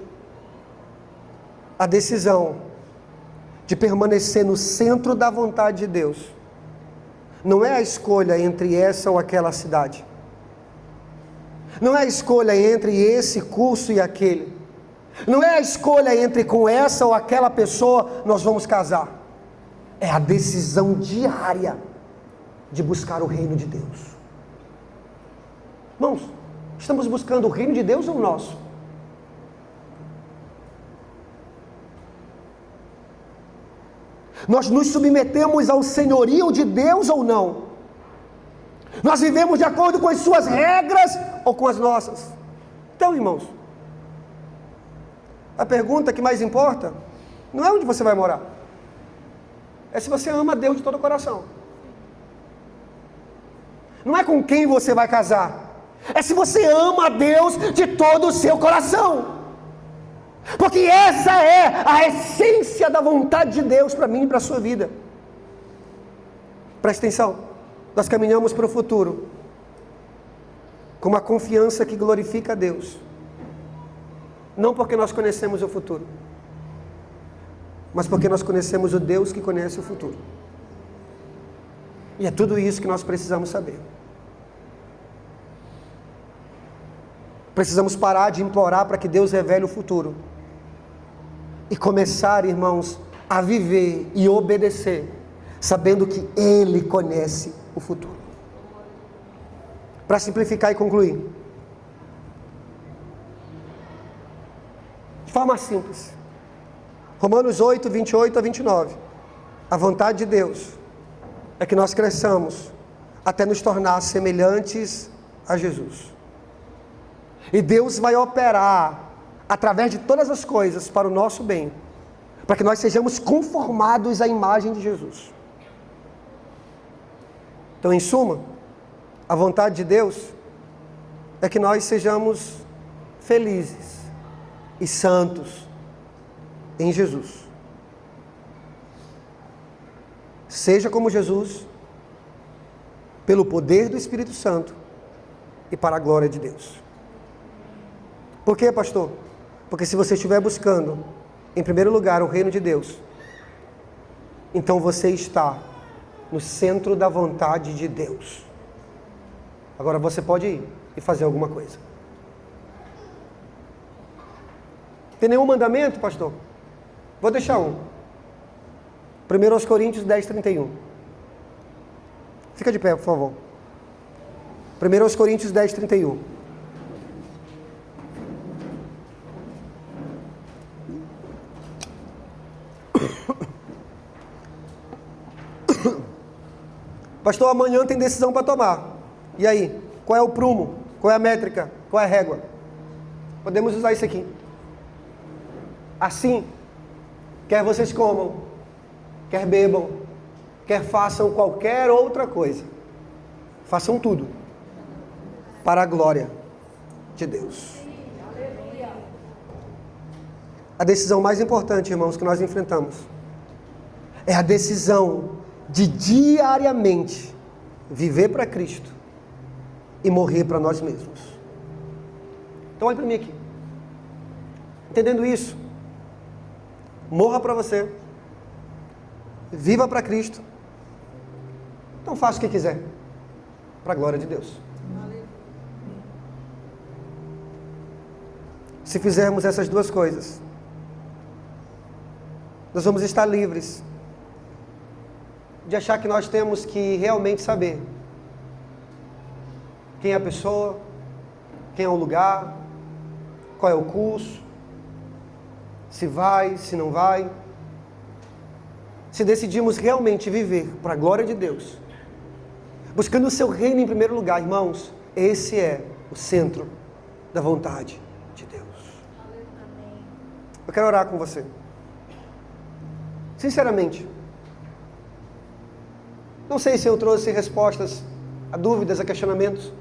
a decisão de permanecer no centro da vontade de Deus não é a escolha entre essa ou aquela cidade, não é a escolha entre esse curso e aquele, não é a escolha entre com essa ou aquela pessoa nós vamos casar. É a decisão diária de buscar o reino de Deus. Irmãos, estamos buscando o reino de Deus ou o nosso? Nós nos submetemos ao senhorio de Deus ou não? Nós vivemos de acordo com as suas regras ou com as nossas? Então, irmãos, a pergunta que mais importa não é onde você vai morar, é se você ama Deus de todo o coração. Não é com quem você vai casar, é se você ama a Deus de todo o seu coração. Porque essa é a essência da vontade de Deus para mim e para a sua vida. Presta atenção, nós caminhamos para o futuro com uma confiança que glorifica a Deus, não porque nós conhecemos o futuro, mas porque nós conhecemos o Deus que conhece o futuro. E é tudo isso que nós precisamos saber. Precisamos parar de implorar para que Deus revele o futuro e começar, irmãos, a viver e obedecer, sabendo que Ele conhece o futuro. Para simplificar e concluir. De forma simples. Romanos 8, 28 a 29. A vontade de Deus é que nós cresçamos até nos tornar semelhantes a Jesus. E Deus vai operar através de todas as coisas para o nosso bem, para que nós sejamos conformados à imagem de Jesus. Então, em suma, a vontade de Deus é que nós sejamos felizes e santos em Jesus. Seja como Jesus, pelo poder do Espírito Santo e para a glória de Deus. Por quê, pastor? Porque se você estiver buscando, em primeiro lugar, o reino de Deus, então você está no centro da vontade de Deus. Agora você pode ir e fazer alguma coisa. Tem nenhum mandamento, pastor? Vou deixar um. 1 Coríntios 10, 31. Fica de pé, por favor. 1 Coríntios 10, 31. Pastor, amanhã tem decisão para tomar. E aí? Qual é o prumo? Qual é a métrica? Qual é a régua? Podemos usar isso aqui. Assim, quer vocês comam, quer bebam, quer façam qualquer outra coisa, façam tudo para a glória de Deus. A decisão mais importante, irmãos, que nós enfrentamos é a decisão de diariamente viver para Cristo e morrer para nós mesmos. Então olha para mim aqui. Entendendo isso, morra para você, viva para Cristo, então faça o que quiser, para a glória de Deus. Se fizermos essas duas coisas, nós vamos estar livres de achar que nós temos que realmente saber quem é a pessoa, quem é o lugar, qual é o curso, se vai, se não vai. Se decidimos realmente viver para a glória de Deus, buscando o seu reino em primeiro lugar, irmãos, esse é o centro da vontade de Deus. Eu quero orar com você. Sinceramente, não sei se eu trouxe respostas a dúvidas, a questionamentos.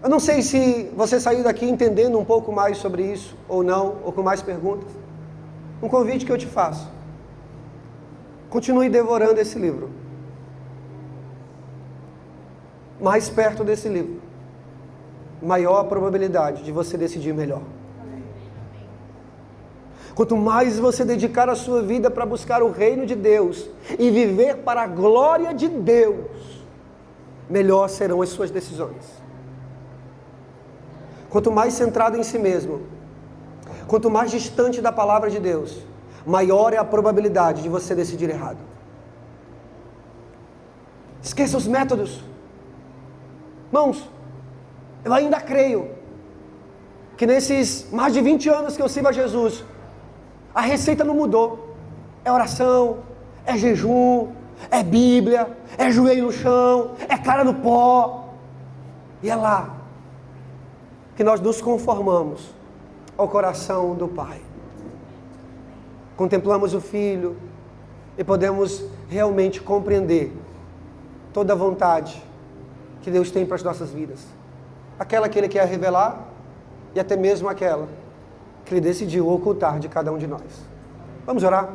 Eu não sei se você saiu daqui entendendo um pouco mais sobre isso, ou não, ou com mais perguntas. Um convite que eu te faço: continue devorando esse livro. Mais perto desse livro, maior a probabilidade de você decidir melhor. Quanto mais você dedicar a sua vida para buscar o reino de Deus e viver para a glória de Deus, melhor serão as suas decisões. Quanto mais centrado em si mesmo, quanto mais distante da palavra de Deus, maior é a probabilidade de você decidir errado. Esqueça os métodos. Irmãos, eu ainda creio que nesses mais de 20 anos que eu sirvo a Jesus, a receita não mudou. É oração, é jejum, é Bíblia, é joelho no chão, é cara no pó. E é lá que nós nos conformamos ao coração do Pai. Contemplamos o Filho e podemos realmente compreender toda a vontade que Deus tem para as nossas vidas. Aquela que Ele quer revelar e até mesmo aquela que Ele decidiu ocultar de cada um de nós. Vamos orar?